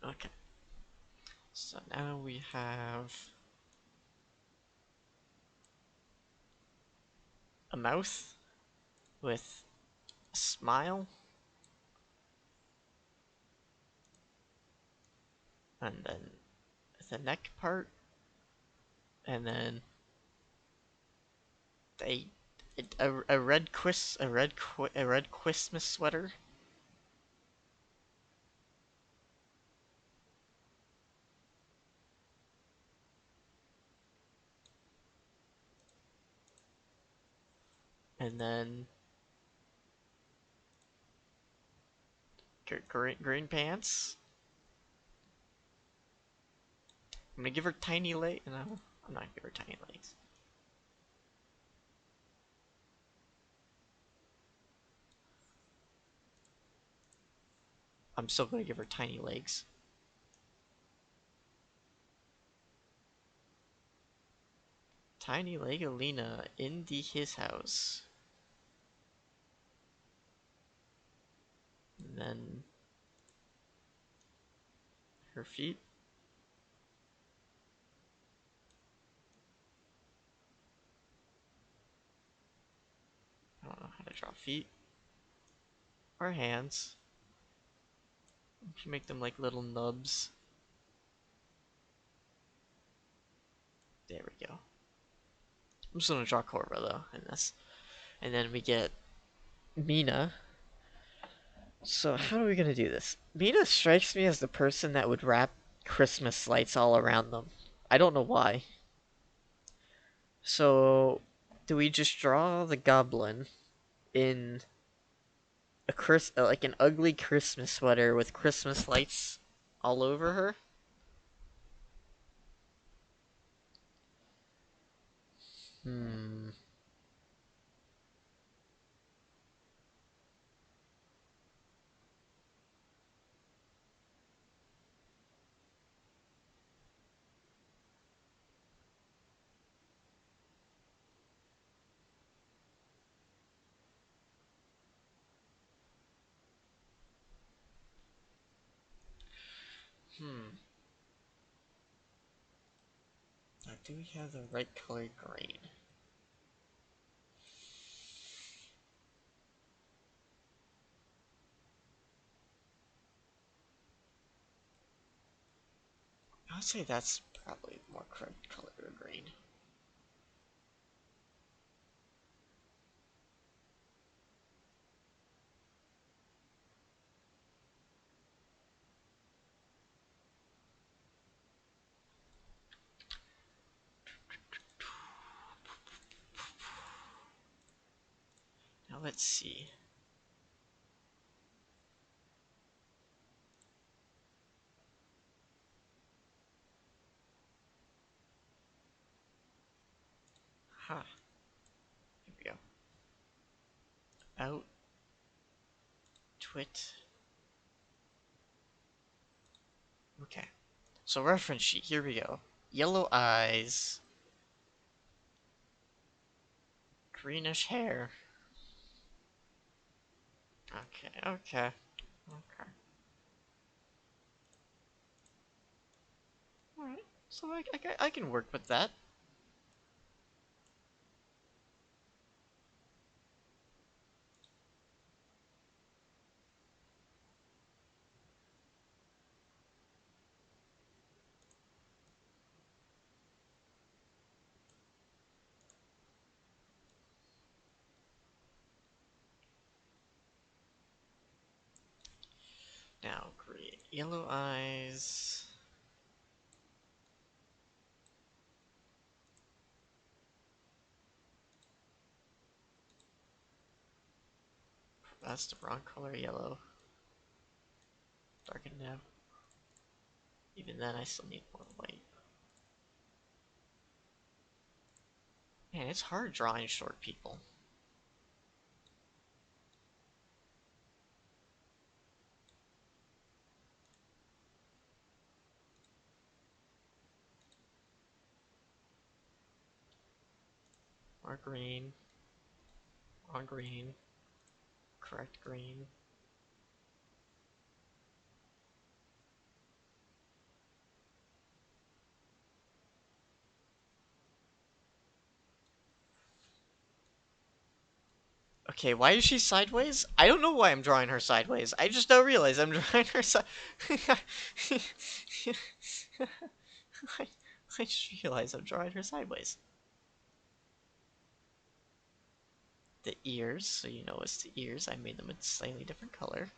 okay. So now we have a mouth with a smile, and then the neck part, and then a a red a red Christmas sweater. And then green pants. I'm gonna give her tiny leg. No, I'm not gonna give her tiny legs. I'm still gonna give her tiny legs. Tiny Legolina in his house. And then her feet. I don't know how to draw feet. Or hands. You can make them like little nubs. There we go. I'm just gonna draw Corva though in this. And then we get Mina. So how are we gonna do this? Mina strikes me as the person that would wrap Christmas lights all around them. I don't know why. So do we just draw the goblin in like an ugly Christmas sweater with Christmas lights all over her? Hmm. Hmm. Now, do we have the right color green? I'd say that's probably the more correct color of green. Now let's see. Ha. Here we go. Out. Twit. Okay. So reference sheet. Here we go. Yellow eyes. Greenish hair. Okay. Okay. Okay. All right. So I can work with that. Now green. Yellow eyes. That's the wrong color. Yellow. Darken now. Even then, I still need more white. Man, it's hard drawing short people. More green. Wrong green. Correct green. Okay, why is she sideways? I don't know why I'm drawing her sideways. I just don't realize I'm drawing her side. I just realized I'm drawing her sideways. The ears, so you know it's the ears. I made them a slightly different color.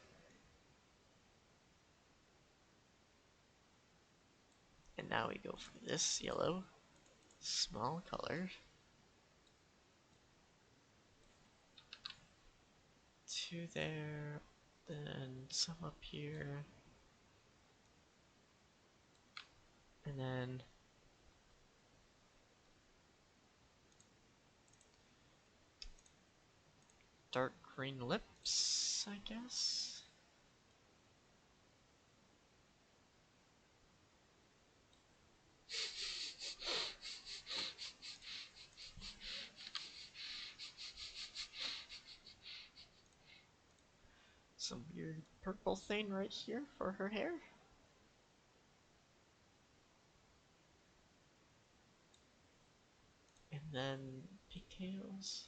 And now we go for this yellow, small color. Two there, then some up here, and then dark green lips, I guess. Some weird purple thing right here for her hair. And then pigtails.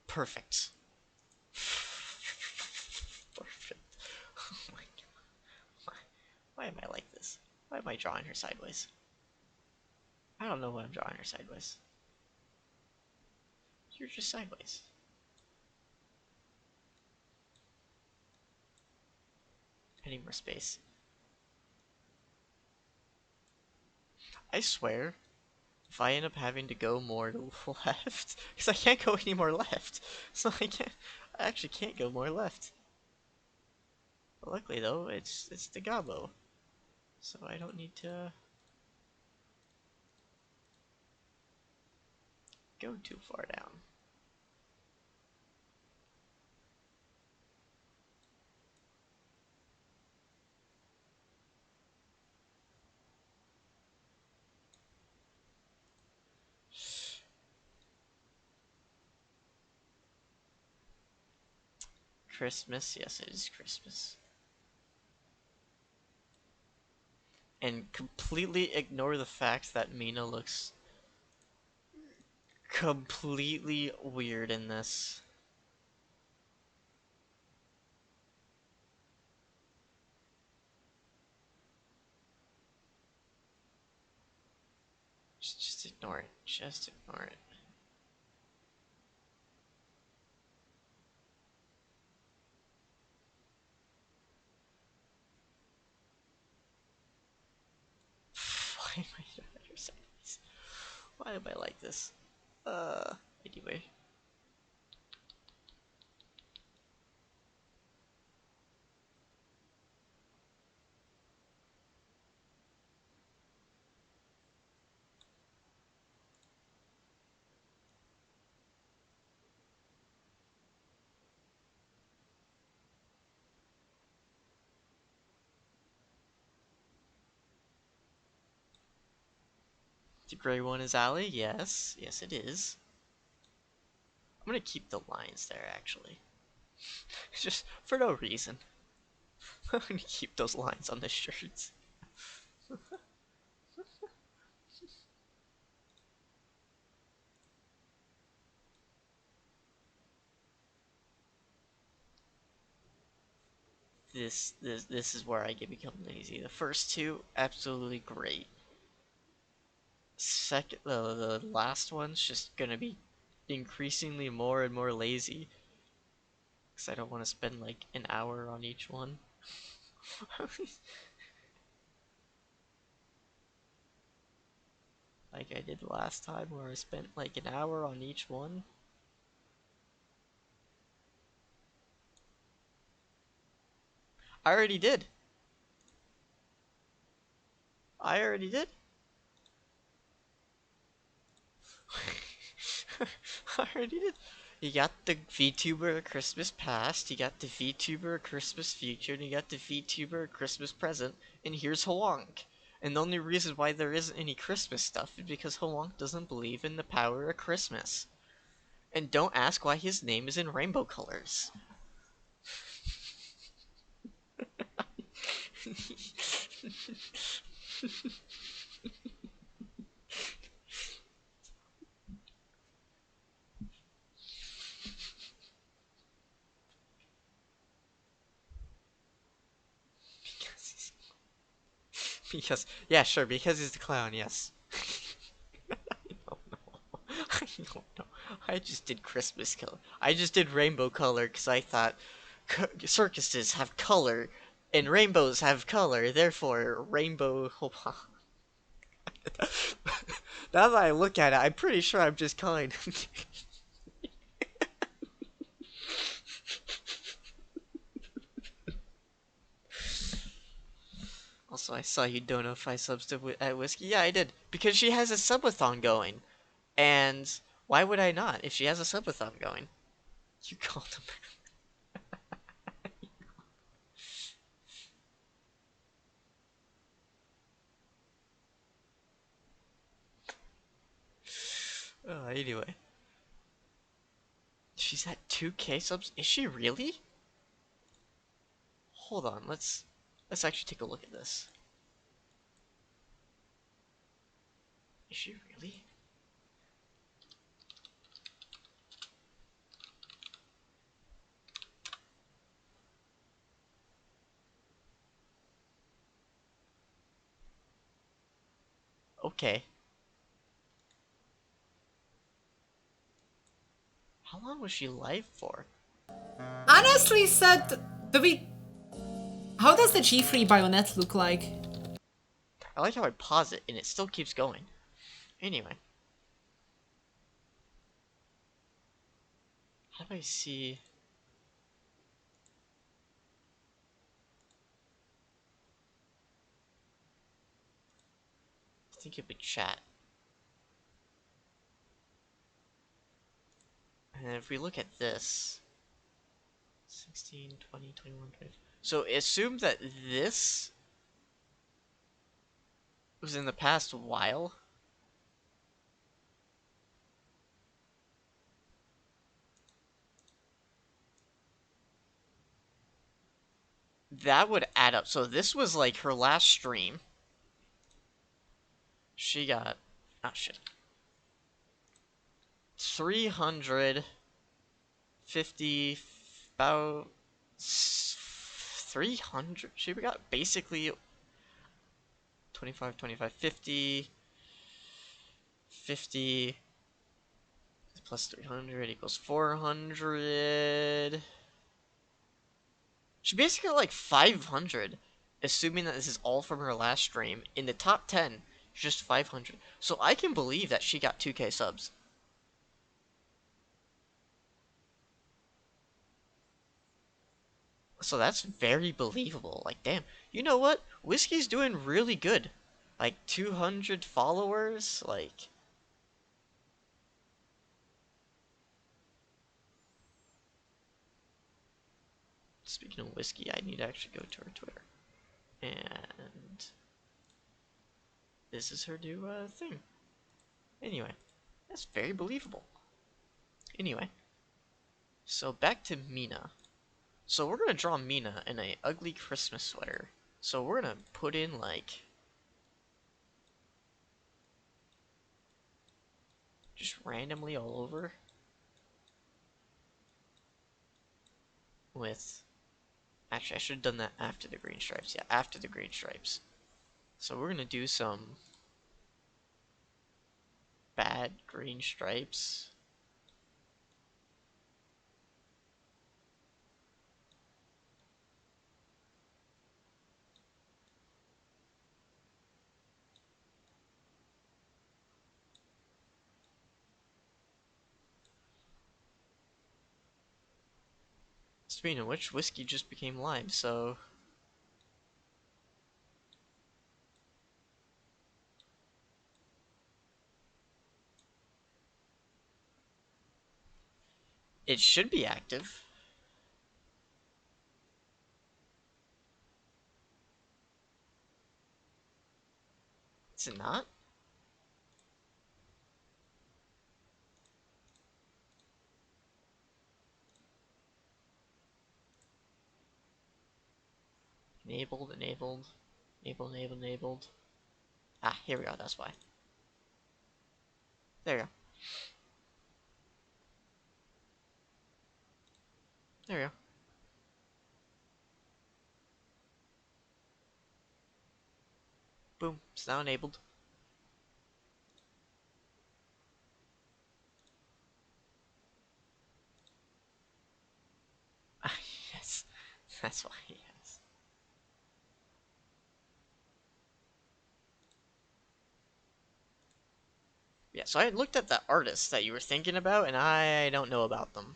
Perfect. Perfect. Oh my god. Why am I like this? Why am I drawing her sideways? I don't know why I'm drawing her sideways. You're just sideways. I need more space. I swear, if I end up having to go more to left, because I can't go any more left, so I actually can't go more left. But luckily though, it's the Gabo, so I don't need to go too far down. Christmas, yes, it is Christmas. And completely ignore the fact that Mina looks completely weird in this. Just ignore it. Just ignore it. Why am I drawing her sideways? Why am I like this? Anyway. The gray one is Allie? Yes. Yes, it is. I'm gonna keep the lines there, actually. Just for no reason. I'm gonna keep those lines on the shirts. This is where I get become lazy. The first two, absolutely great. Second, the last one's just gonna be increasingly more and more lazy. Because I don't want to spend like an hour on each one. like I did last time where I spent like an hour on each one. I already did. I already did. I already did. You got the VTuber Christmas past, you got the VTuber Christmas future, and you got the VTuber Christmas present, and here's Hwonk. And the only reason why there isn't any Christmas stuff is because Hwonk doesn't believe in the power of Christmas. And don't ask why his name is in rainbow colors. Because, yeah, sure, because he's the clown, yes. I don't know. I don't know. I just did Christmas color. I just did rainbow color because I thought circuses have color and rainbows have color, therefore rainbow. Now that I look at it, I'm pretty sure I'm just calling. Also, I saw you donate 5 subs to at Whiskey. Yeah, I did. Because she has a subathon going. And why would I not if she has a subathon going? You called him. Anyway. She's at 2K subs? Is she really? Hold on, let's actually take a look at this. Is she really? Okay. How long was she live for? Honestly said, do we... How does the G3 bayonet look like? I like how I pause it and it still keeps going. Anyway. How do I see... I think it'd be chat. And if we look at this... 16, 20, 21, 20... So assume that this was in the past while. That would add up. So this was like her last stream. She got... Oh shit. 350... About... 300? She got basically 25, 25, 50... 50... Plus 300 equals 400... She basically got like 500, assuming that this is all from her last stream. In the top 10, just 500. So I can believe that she got 2K subs. So that's very believable. Like, damn. You know what? Whiskey's doing really good. Like, 200 followers. Like, speaking of Whiskey, I need to actually go to her Twitter. And this is her new thing. Anyway, that's very believable. Anyway, so back to Mina. So we're gonna draw Mina in a ugly Christmas sweater. So we're gonna put in like just randomly all over with actually I should have done that after the green stripes. Yeah, after the green stripes. So we're gonna do some bad green stripes. Speaking of which, whiskey just became lime, so it should be active. Is it not? Enabled, enabled, enabled, enabled, enabled. Ah, here we go, that's why. There we go. There we go. Boom, it's now enabled. Ah, yes, that's why, yes. Yeah, so I looked at that artist that you were thinking about, and I don't know about them.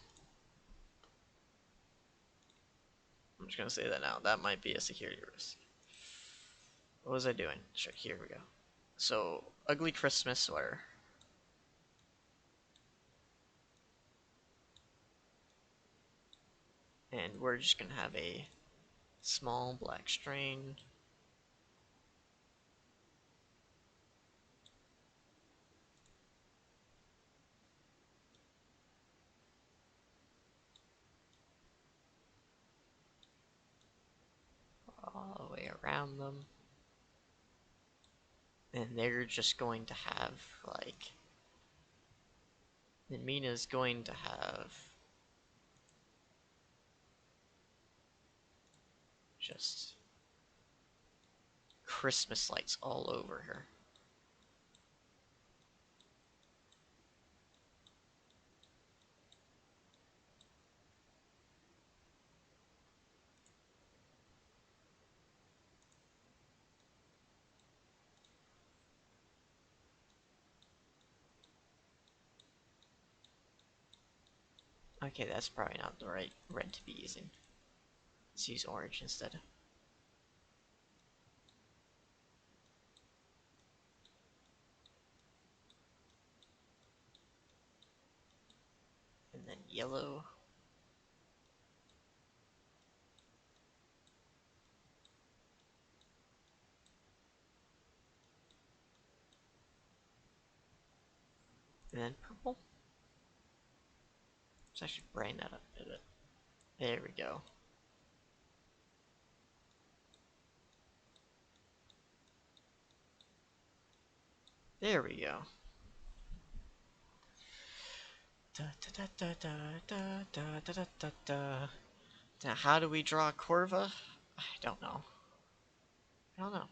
I'm just gonna say that now. That might be a security risk. What was I doing? Sure, here we go. So, ugly Christmas sweater. And we're just gonna have a small black string. All the way around them. And they're just going to have, like, and Mina's going to have just Christmas lights all over her. Okay, that's probably not the right red to be using. Let's use orange instead. And then yellow. And then purple. So I should brighten that up a bit. There we go. There we go. Da, da, da, da, da, da, da, da, da, da. Now, how do we draw Corva? I don't know. I don't know.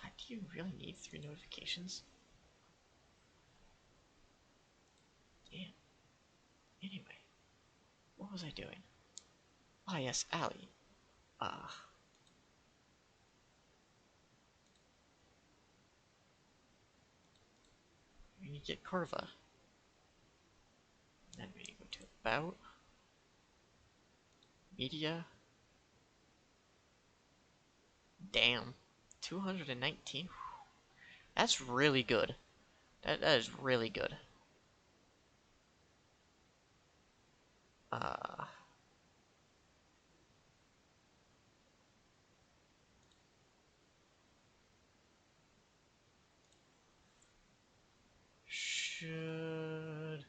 God, do you really need 3 notifications? Damn. Anyway, what was I doing? Ah, yes, Allie. We need to get Corva. Then we go to About, Media. Damn. 219? That's really good. That is really good. Uh, should...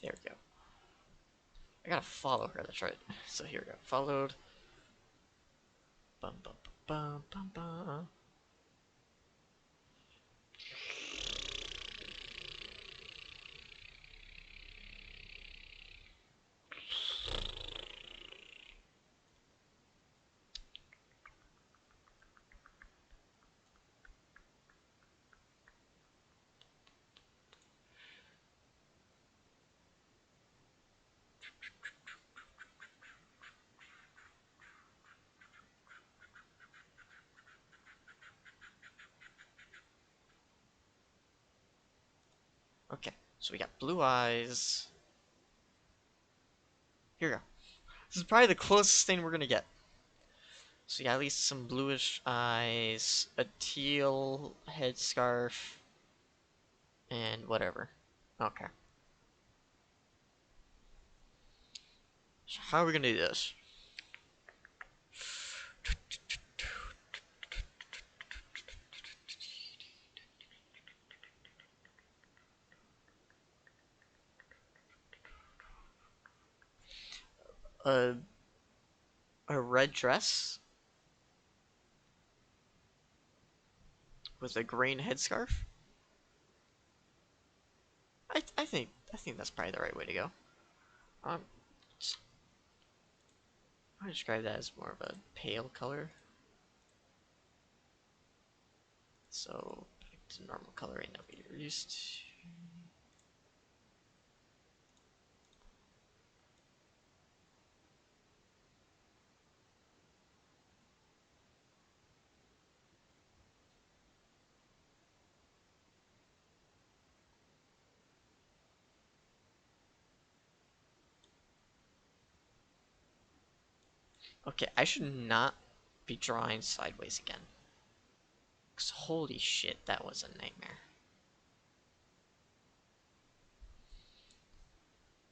There we go. I gotta follow her, that's right. So here we go. Followed. Bum bum bum bum bum. So we got blue eyes. Here we go. This is probably the closest thing we're gonna get. So you got at least some bluish eyes, a teal headscarf, and whatever. Okay. So how are we gonna do this? A a red dress with a green headscarf? I think that's probably the right way to go. Um, I describe that as more of a pale color. So back to normal coloring that we're used to. Okay, I should not be drawing sideways again. Cause holy shit, that was a nightmare.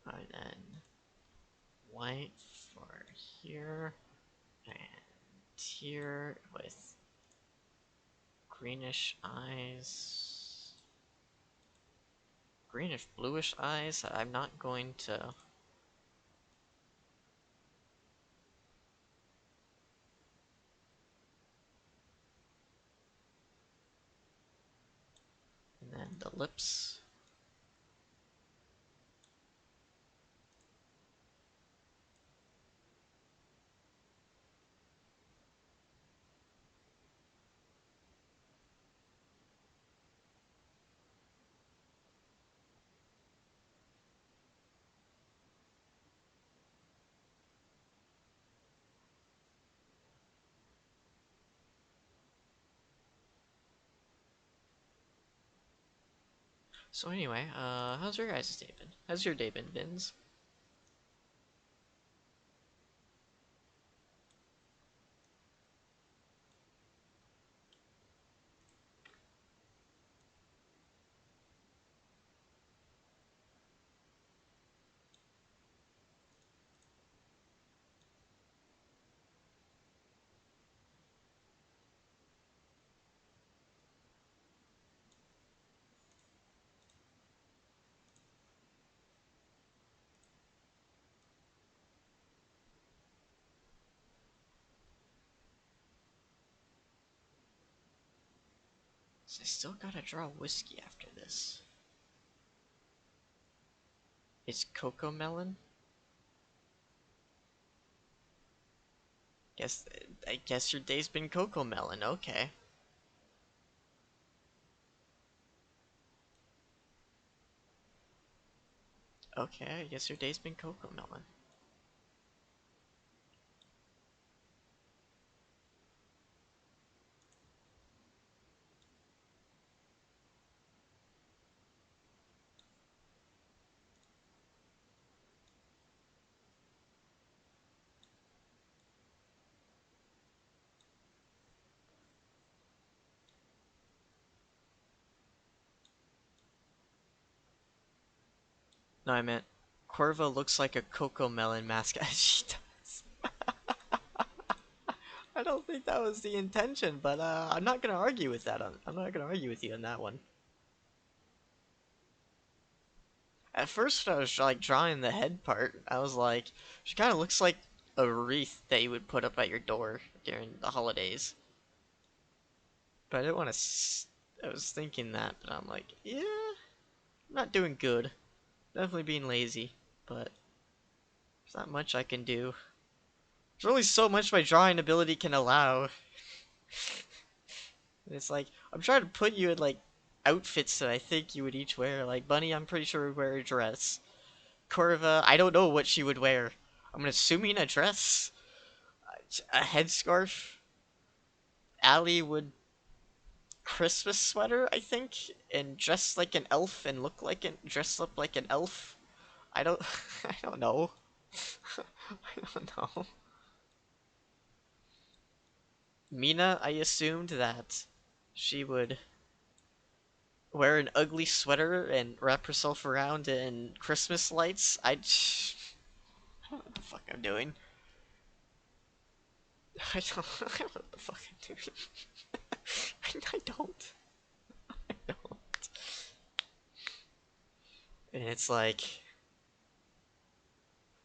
And then white for here and here with greenish eyes. Greenish bluish eyes. I'm not going to. And then the lips. So anyway, how's your guys' day been? How's your day been, Vince? So I still gotta draw whiskey after this. It's cocoa melon? Guess I guess your day's been cocoa melon. Okay. Okay, I guess your day's been cocoa melon. No, I meant Corva looks like a cocoa melon mascot. She does. I don't think that was the intention, but I'm not gonna argue with that. I'm not gonna argue with you on that one. At first, I was like drawing the head part. I was like, she kind of looks like a wreath that you would put up at your door during the holidays. But I didn't want to. I was thinking that, but I'm like, yeah, I'm not doing good. Definitely being lazy, but there's not much I can do. There's only so much my drawing ability can allow. It's like I'm trying to put you in like outfits that I think you would each wear. Like Bunny, I'm pretty sure would wear a dress. Corva, I don't know what she would wear. I'm assuming a dress, a headscarf. Allie would Christmas sweater, I think, and dress like an elf and look like an dress up like an elf. I don't I don't know. I don't know. Mina, I assumed that she would wear an ugly sweater and wrap herself around in Christmas lights. I don't know what the fuck I'm doing. I don't know what the fuck I'm doing. I don't. I don't. And it's like,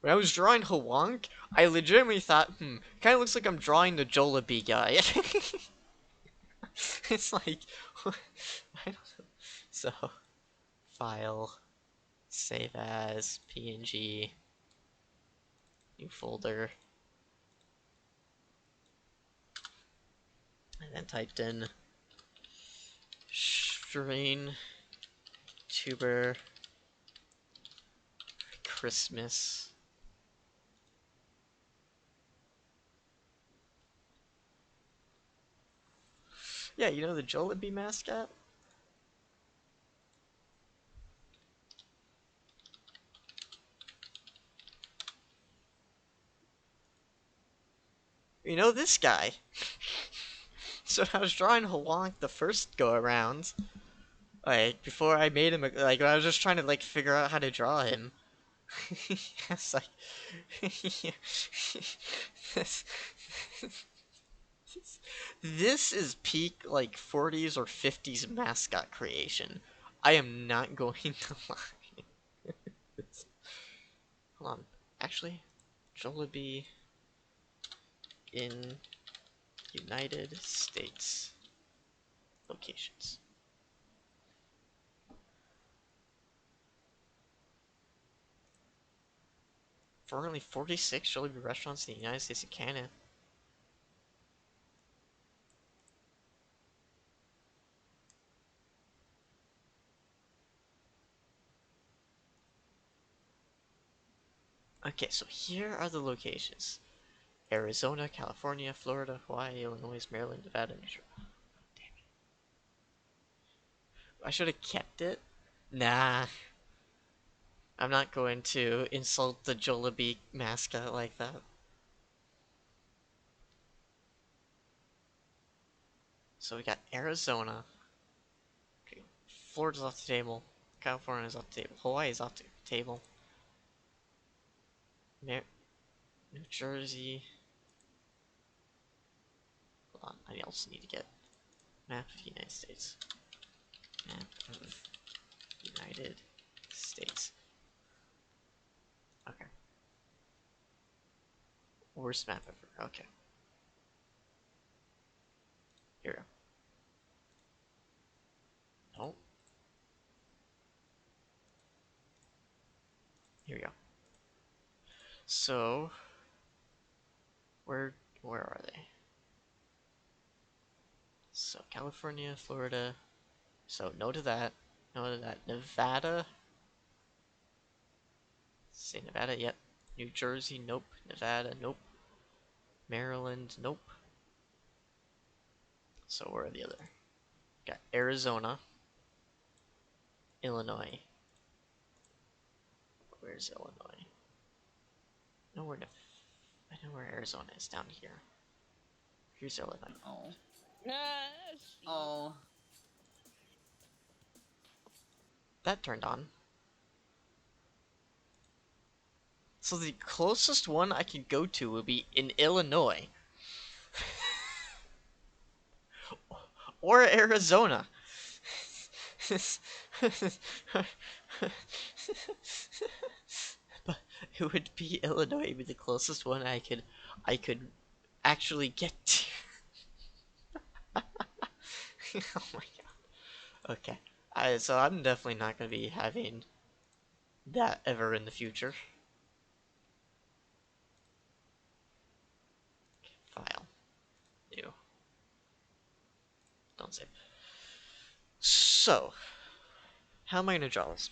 when I was drawing Hwonk, I legitimately thought, kind of looks like I'm drawing the Jollibee guy. It's like, I don't know. So, file, save as, PNG, new folder, and then typed in string tuber Christmas. Yeah, you know the Jollibee mascot? You know this guy. So I was drawing Hwonk the first go around, like before I made him, like I was just trying to like figure out how to draw him. It's like this, this is peak like 40s or 50s mascot creation. I am not going to lie. Hold on. Actually, Jollibee in United States locations. For only 46 Jollibee restaurants in the United States and Canada. Okay, so here are the locations. Arizona, California, Florida, Hawaii, Illinois, Maryland, Nevada, New Jersey. Damn it. I should have kept it. Nah, I'm not going to insult the Jollibee mascot like that. So we got Arizona. Okay, Florida's off the table. California's off the table. Hawaii's off the table. New Jersey. Hold on, I also need to get map of the United States. Map of United States. Okay. Worst map ever. Okay. Here we go. No. Here we go. So, where are they? So California, Florida. So no to that. No to that. Nevada. Say Nevada. Yep. New Jersey. Nope. Nevada. Nope. Maryland. Nope. So where are the other? Got Arizona. Illinois. Where's Illinois? No, I know where Arizona is. Down here. Here's Illinois. Oh. Shit. Oh. That turned on. So the closest one I could go to would be in Illinois. Or Arizona. But it would be Illinois be the closest one I could actually get to. Oh my god. Okay. So I'm definitely not gonna be having that ever in the future. File. New. Don't save. So, how am I gonna draw this?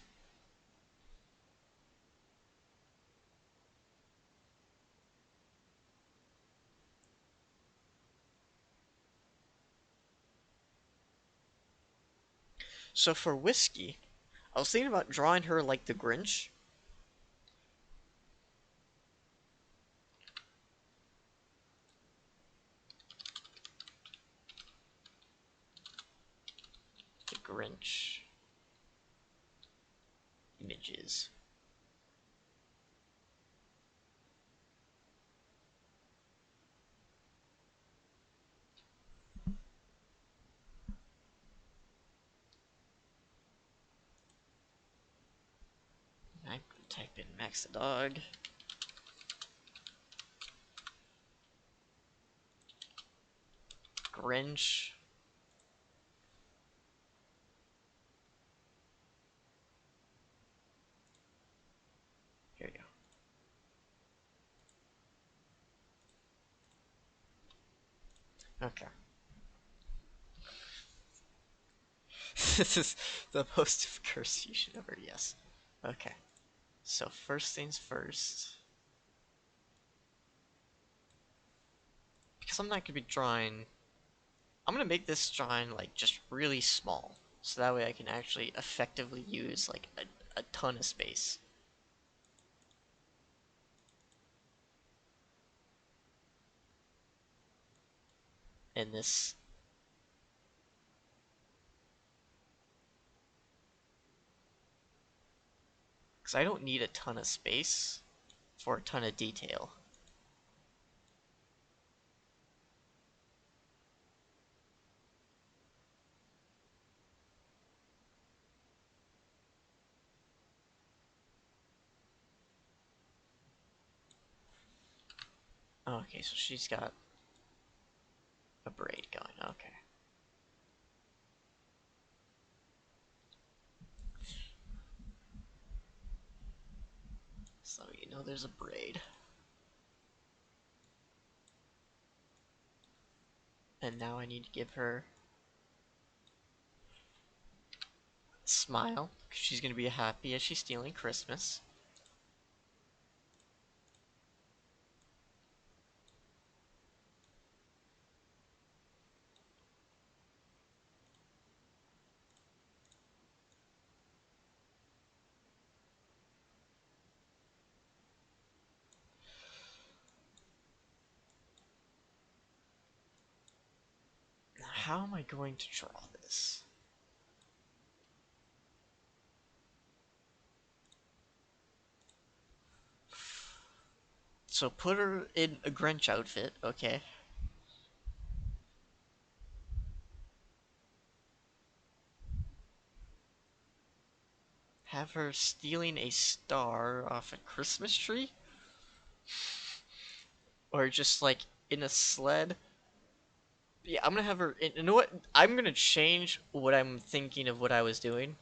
So for Whiskey, I was thinking about drawing her like the Grinch. The Grinch images. I'm gonna type in Max the dog. Grinch. Here we go. Okay. This is the most cursed you should ever. Yes. Okay. So first things first. Because I'm not gonna be drawing. I'm gonna make this drawing like just really small, so that way I can actually effectively use like a ton of space. In this, because I don't need a ton of space for a ton of detail. Okay, so she's got a braid going. Okay. So you know there's a braid. And now I need to give her a smile, because she's gonna be happy as she's stealing Christmas. Now, how am I going to draw this? So put her in a Grinch outfit, okay? Have her stealing a star off a Christmas tree? Or just like in a sled? Yeah, I'm gonna have her. You know what? I'm gonna change what I'm thinking of what I was doing.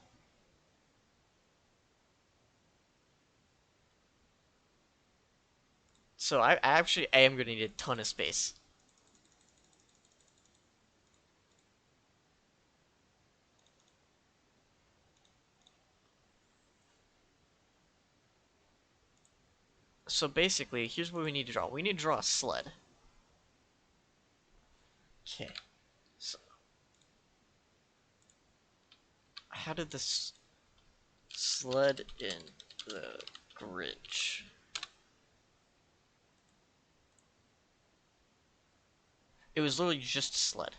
So I actually am gonna need a ton of space. So basically, here's what we need to draw. We need to draw a sled. Okay. So how did this sled in the Grinch? It was literally just a sled.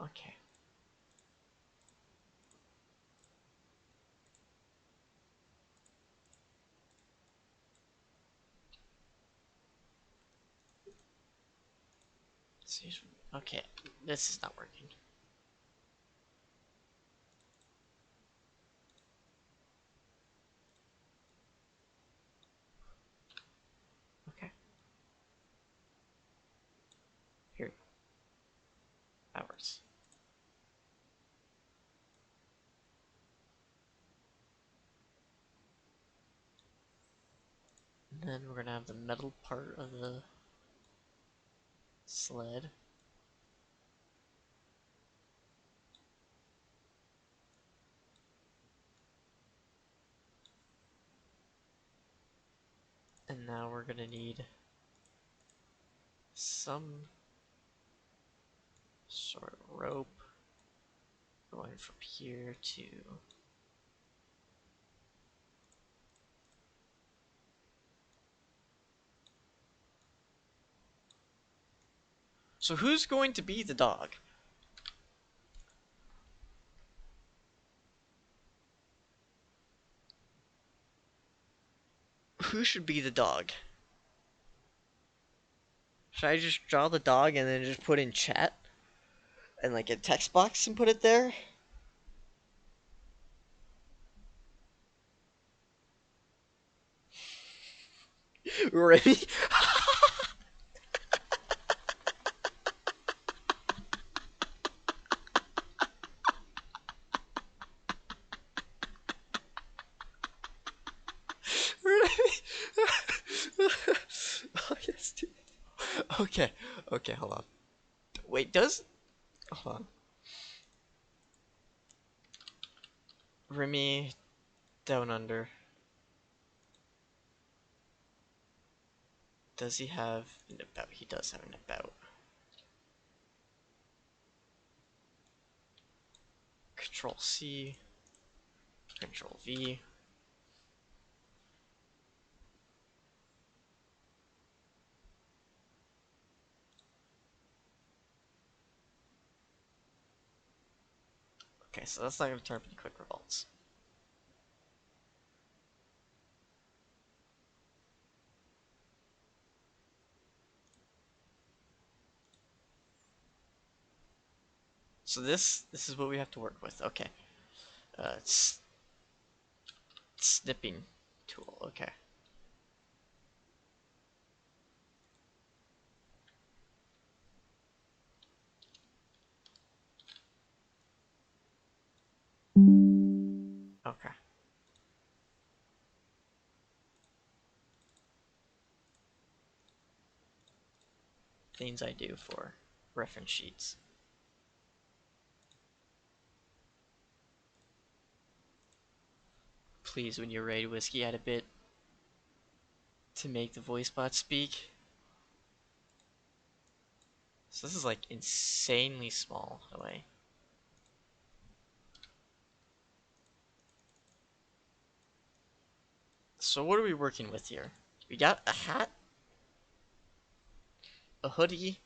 Okay. Okay, this is not working. hours. And then we're gonna have the metal part of the sled. And now we're gonna need some sort of rope going from here to... So who's going to be the dog? Who should be the dog? Should I just draw the dog and then just put in chat? And like a text box and put it there? Remy? Remy? Oh, yes, dude. Okay, okay, hold on. Wait, does... Hold on. Remy down under. Does he have an about? He does have an about. Control C. Control V. Okay, so that's not going to turn up any quick revolts. So this is what we have to work with. Okay. It's snipping tool. Okay. Okay. Things I do for reference sheets. Please, when you raid whiskey, add a bit to make the voice bot speak. So this is like insanely small away. So what are we working with here? We got a hat, a hoodie,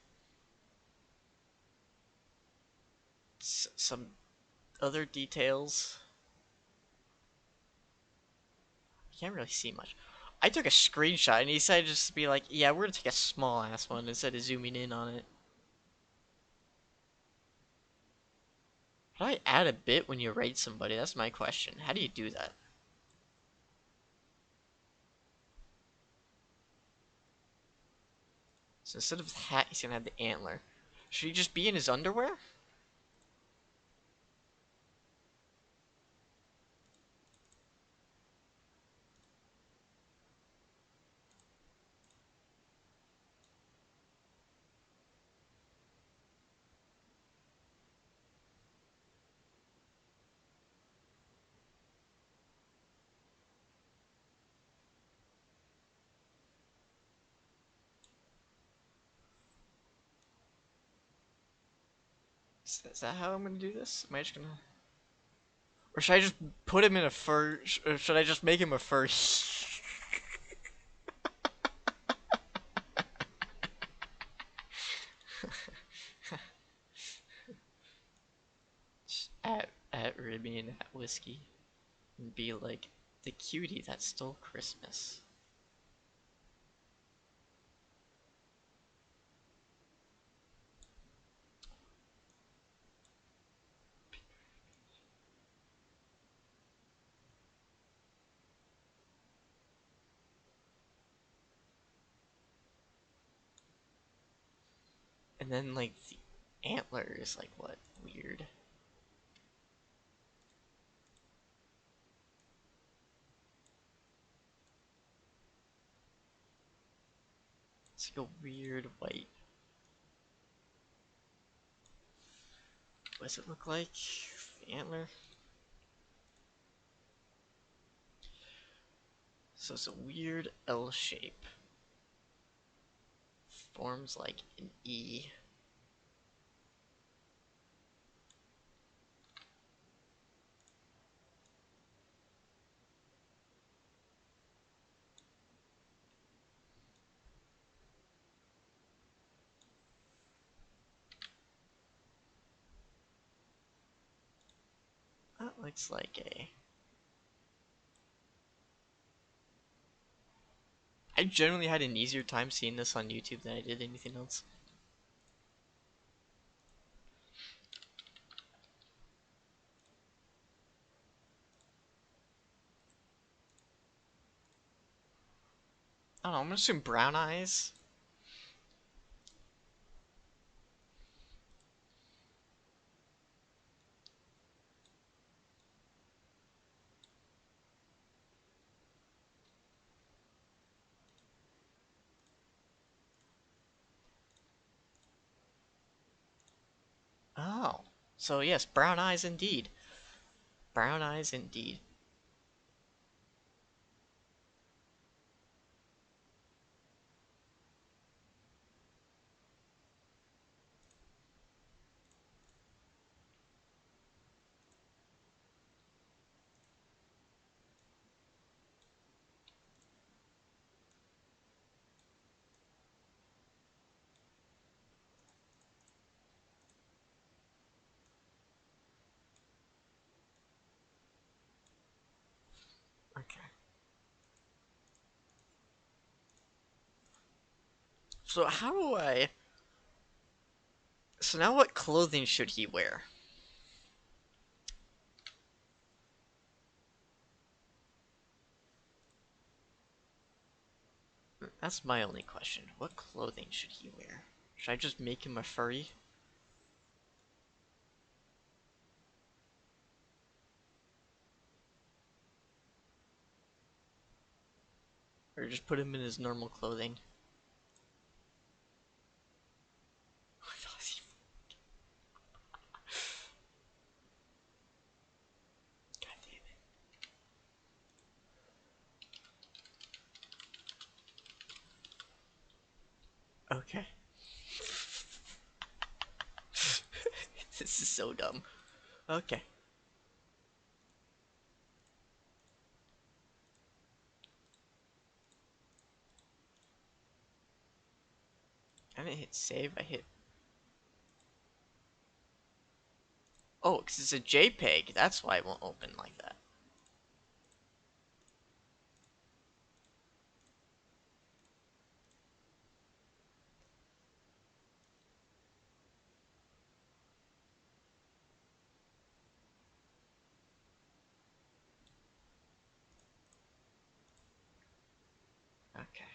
some other details. You can't really see much. I took a screenshot and he decided just to be like, yeah, we're gonna take a small ass one instead of zooming in on it. How do I add a bit when you raid somebody? That's my question. How do you do that? So instead of the hat, he's gonna have the antler. Should he just be in his underwear? Is that how I'm gonna do this? Am I just gonna... Or should I just put him in a fur... Or should I just make him a furry? at Ribby and at Whiskey. And be like, the cutie that stole Christmas. And then like the antler is like what? Weird. It's like a weird white. What does it look like? The antler? So it's a weird L shape. Forms like an E. That looks like a... I generally had an easier time seeing this on YouTube than I did anything else. I don't know, I'm gonna assume brown eyes. Oh. So yes, brown eyes indeed. Brown eyes indeed. Okay. So how do I... So now what clothing should he wear? That's my only question. What clothing should he wear? Should I just make him a furry? Or just put him in his normal clothing? God damn it. Okay. This is so dumb. Okay. I didn't hit save, I hit... Oh, because it's a JPEG. That's why it won't open like that. Okay.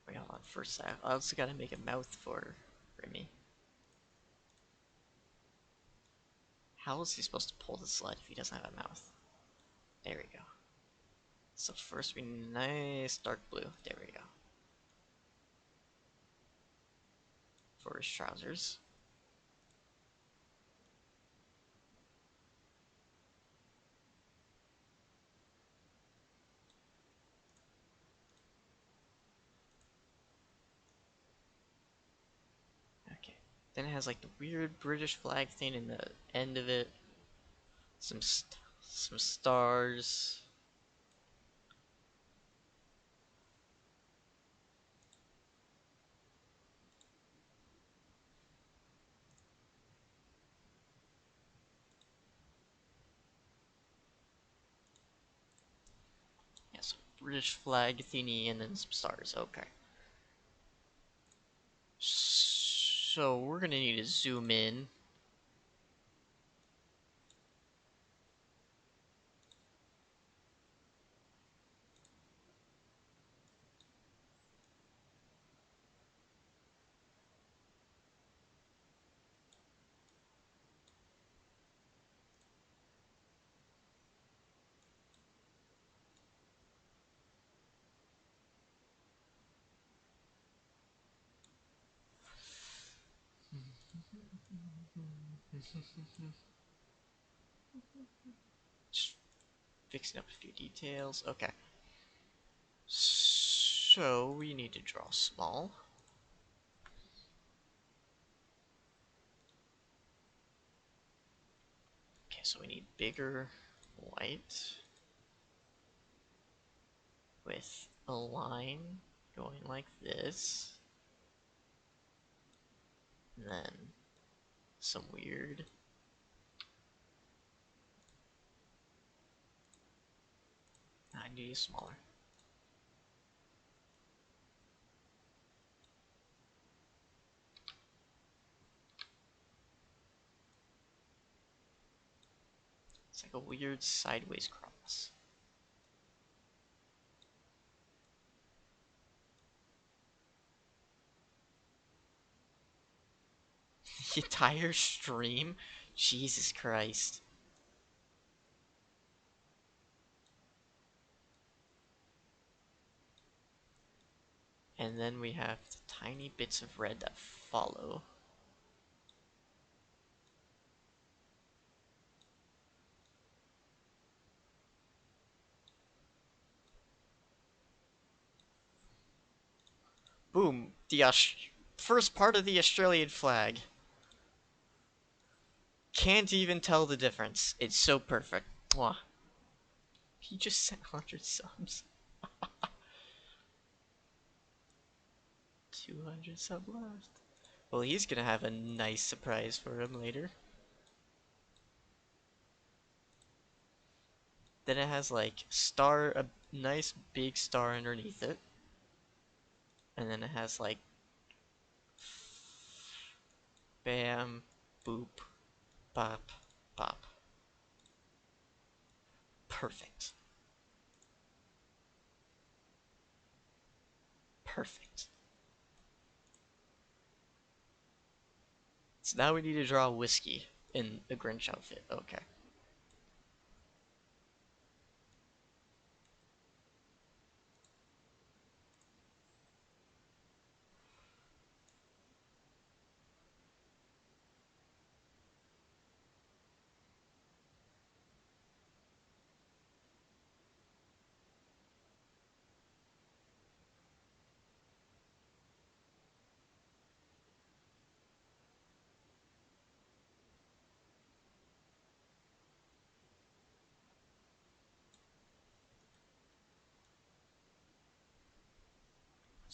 Wait, hold on. First, I also gotta make a mouth for Remy. How is he supposed to pull the sled if he doesn't have a mouth? There we go. So first we need nice dark blue. There we go. For his trousers. Okay. Then it has like the weird British flag thing in the end of it. Some stars. Yes. British flag thingy and then some stars. Okay. So we're gonna need to zoom in. Just fixing up a few details. Okay. So we need to draw small. Okay, so we need bigger white with a line going like this. And then some weird. I need a smaller. It's like a weird sideways cross. The entire stream? Jesus Christ. And then we have the tiny bits of red that follow. Boom! The first part of the Australian flag. Can't even tell the difference. It's so perfect. Mwah. He just sent 100 subs. 200 sub left. Well, he's gonna have a nice surprise for him later. Then it has like a nice big star underneath it. And then it has like bam, boop, bop, bop. Perfect. Perfect. So now we need to draw whiskey in a Grinch outfit. Okay.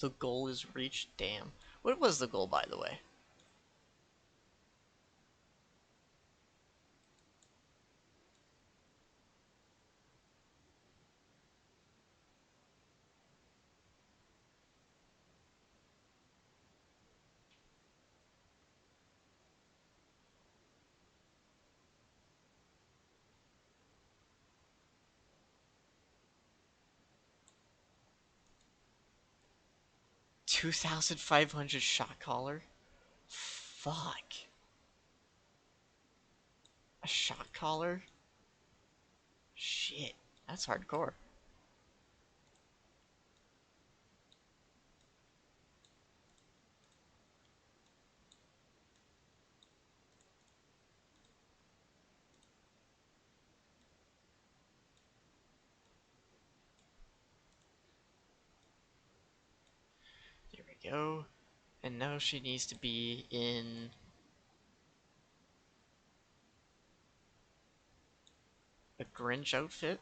The goal is reached. Damn. What was the goal, by the way? 2,500 shot caller? Fuck. A shot caller? Shit. That's hardcore. There we go. And now she needs to be in a Grinch outfit.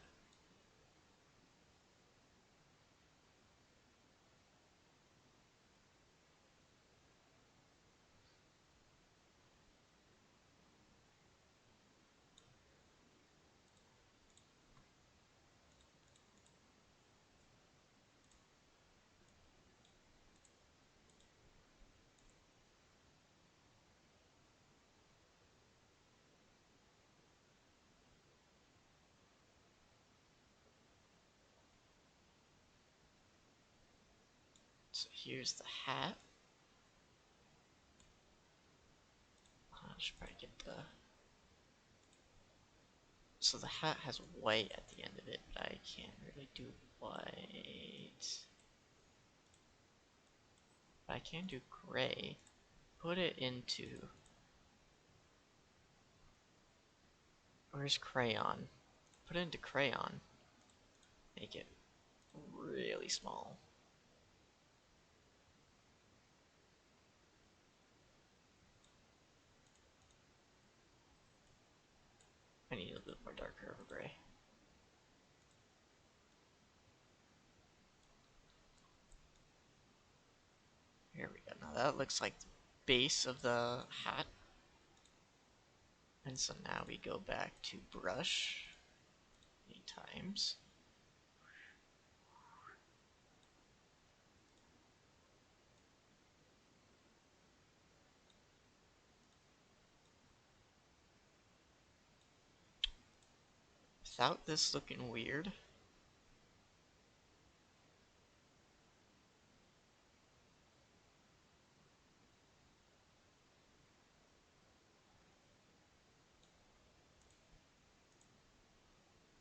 So here's the hat. I should probably get the... So the hat has white at the end of it, but I can't really do white. But I can do gray. Put it into... Where's crayon? Put it into crayon. Make it really small. I need a little bit more darker of a gray. Here we go. Now that looks like the base of the hat. And so now we go back to brush 8 times. Without this looking weird.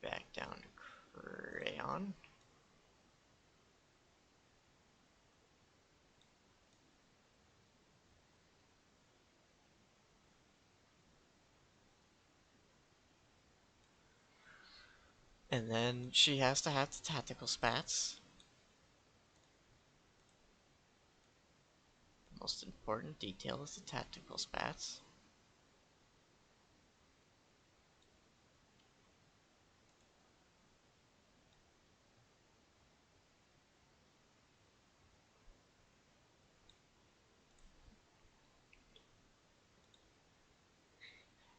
Back down to crayon. And then she has to have the tactical spats. The most important detail is the tactical spats.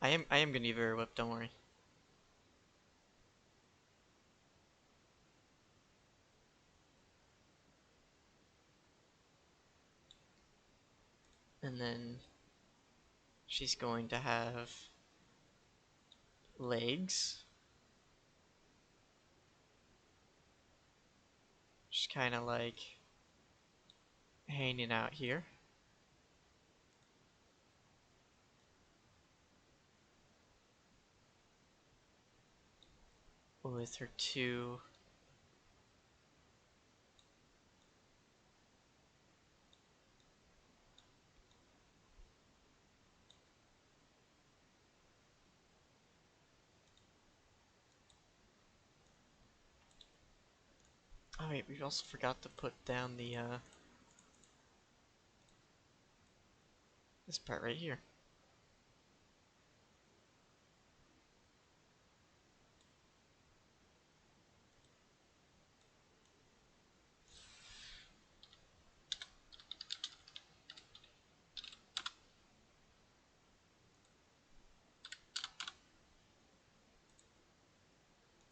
I am gonna give her a whip, don't worry. And then she's going to have legs. Just kind of like hanging out here. With her two oh wait, we also forgot to put down the this part right here.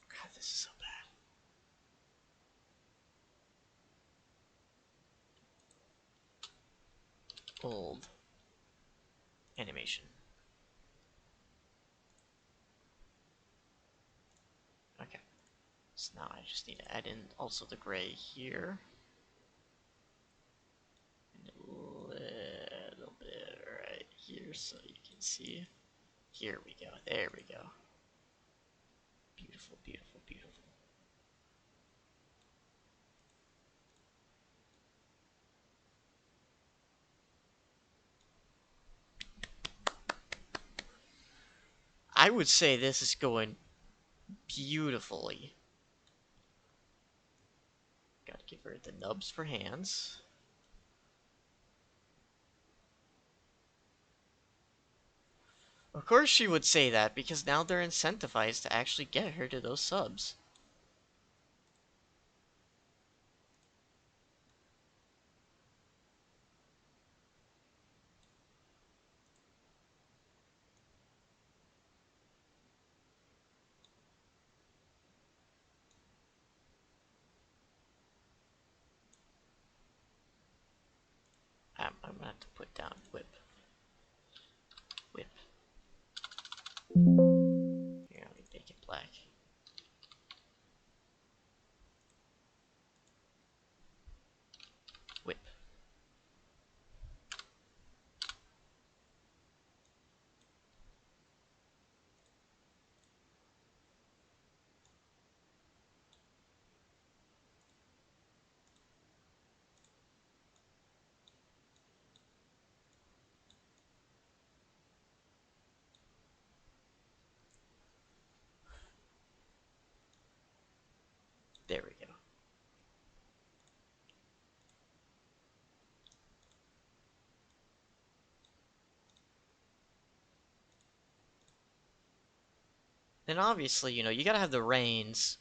God, this is so bad. Old animation. Okay, so now I just need to add in also the gray here. And a little bit right here so you can see. Here we go, there we go. Beautiful, beautiful, beautiful. I would say this is going beautifully. Gotta give her the nubs for hands. Of course she would say that, because now they're incentivized to actually get her to those subs. I'm gonna have to put down whip. Whip. Here, let me make it black. Whip. Then obviously, you gotta have the reins.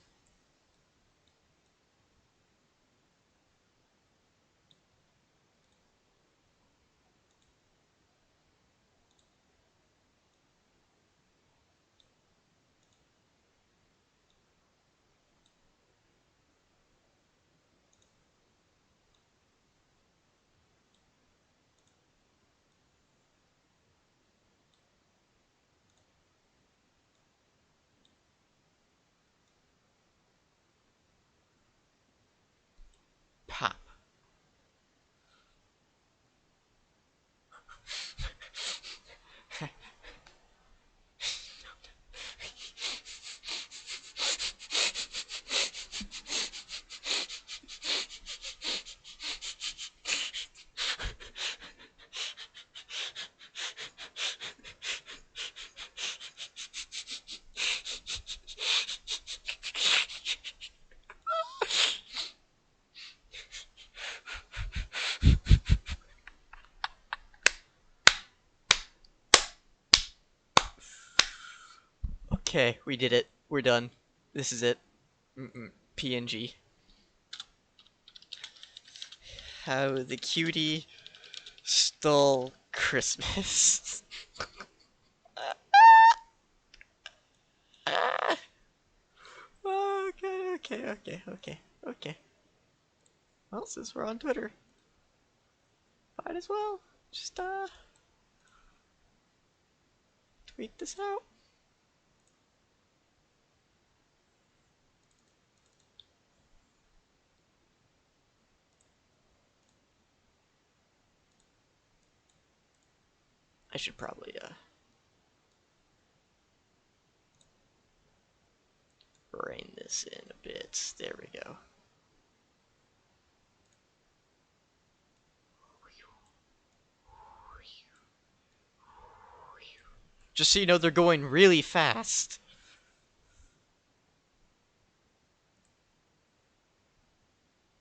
Pop. Okay, we did it. We're done. This is it. PNG. How the cutie stole Christmas. Okay. Well, since we're on Twitter, might as well just tweet this out. I should probably rein this in a bit. There we go. Just so you know, they're going really fast.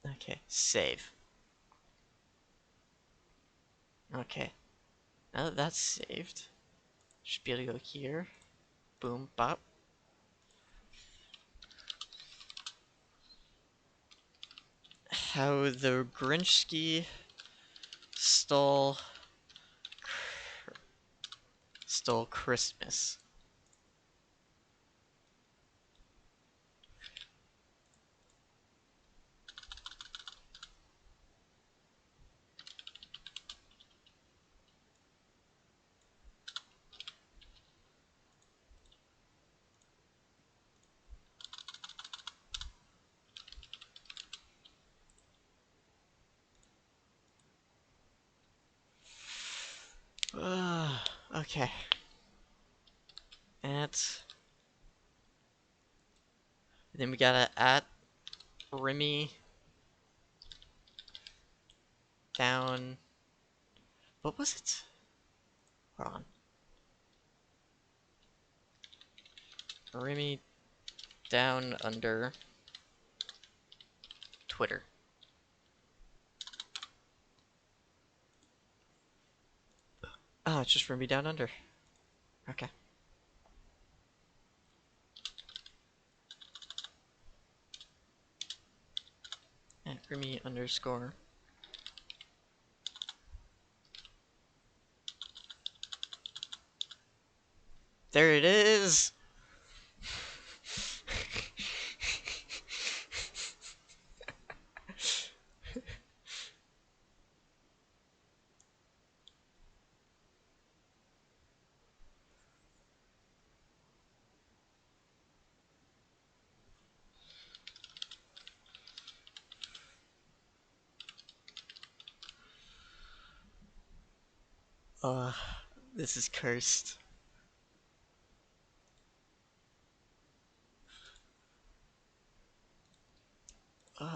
Okay, save. Okay, now that that's saved, should be able to go here. Boom, bop. How the Grinchski stole Christmas. Okay. Then we gotta at Remy down. What was it? Hold on. Remy down under Twitter. Oh, it's just Remy down under. Okay. At Remy underscore. There it is. Uh, this is cursed.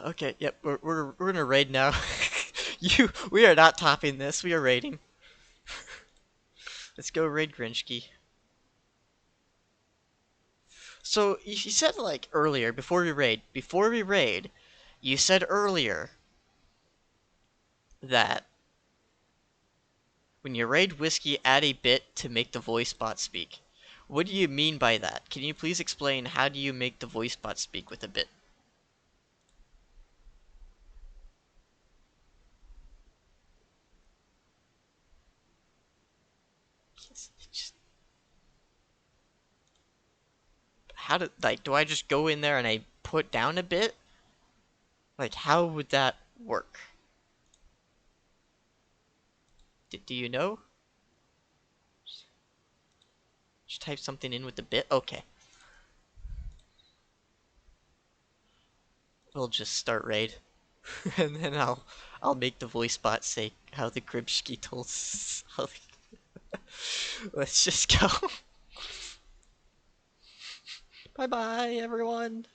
Okay, yep, we're in a raid now. We are not topping this. We are raiding. Let's go raid Grinchki. So you said like earlier before we raid, you said earlier that when you raid Whiskey, add a bit to make the voice bot speak. What do you mean by that? Can you please explain how do you make the voice bot speak with a bit? How do I just go in there and I put down a bit? Like, how would that work? Do you know? Just type something in with the bit? Okay. We'll just start raid. And then I'll make the voice bot say how the Gribshki told us. Let's just go. Bye bye, everyone.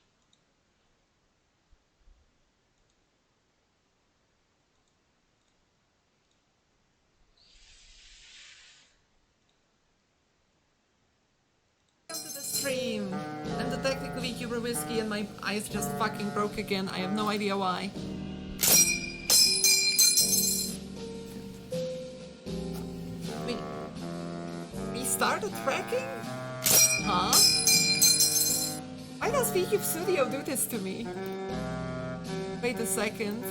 Welcome to the stream. I'm the technical VTuber Whiskey and my eyes just fucking broke again. I have no idea why. We started tracking? Huh? Why does VTube Studio do this to me? Wait a second.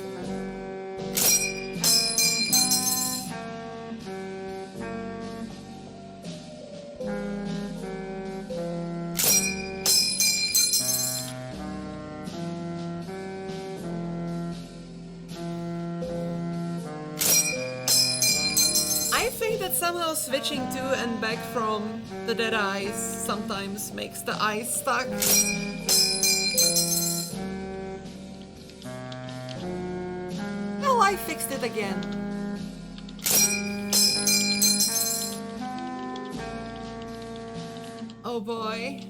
I think that somehow switching to and back from the dead eyes sometimes makes the eyes stuck. Well, I fixed it again. Oh boy.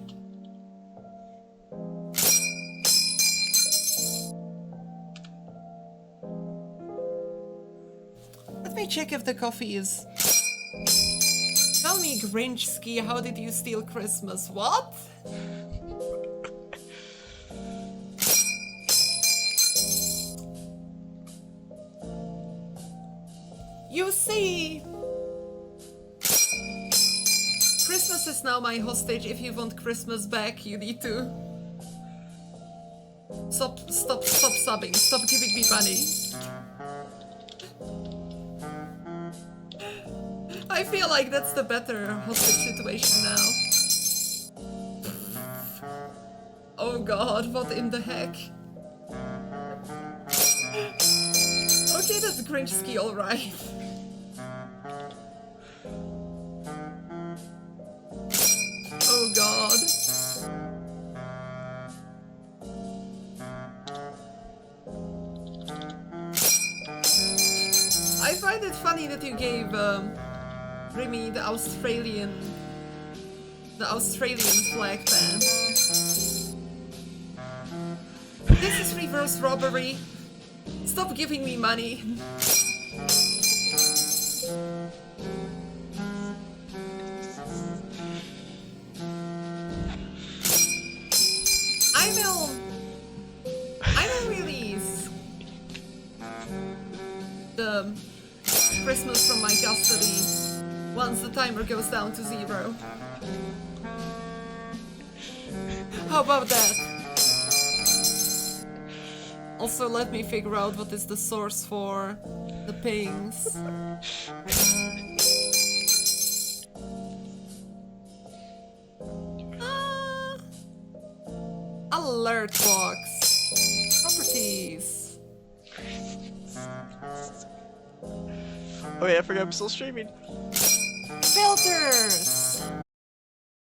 Let me check if the coffee is... Tell me, Grinchski, how did you steal Christmas? What? You see... Christmas is now my hostage. If you want Christmas back, you need to... Stop subbing. Stop giving me money. I feel like that's the better hostage situation now. Oh god, what in the heck? Okay, that's Grinchski, alright. Oh god. I find it funny that you gave Remy the Australian flag band. This is reverse robbery. Stop giving me money. I will release the Christmas from my custody once the timer goes down to 0. How about that? Also, let me figure out what is the source for the pings. Alert box. Properties. Oh yeah, I forgot I'm still streaming. Filters.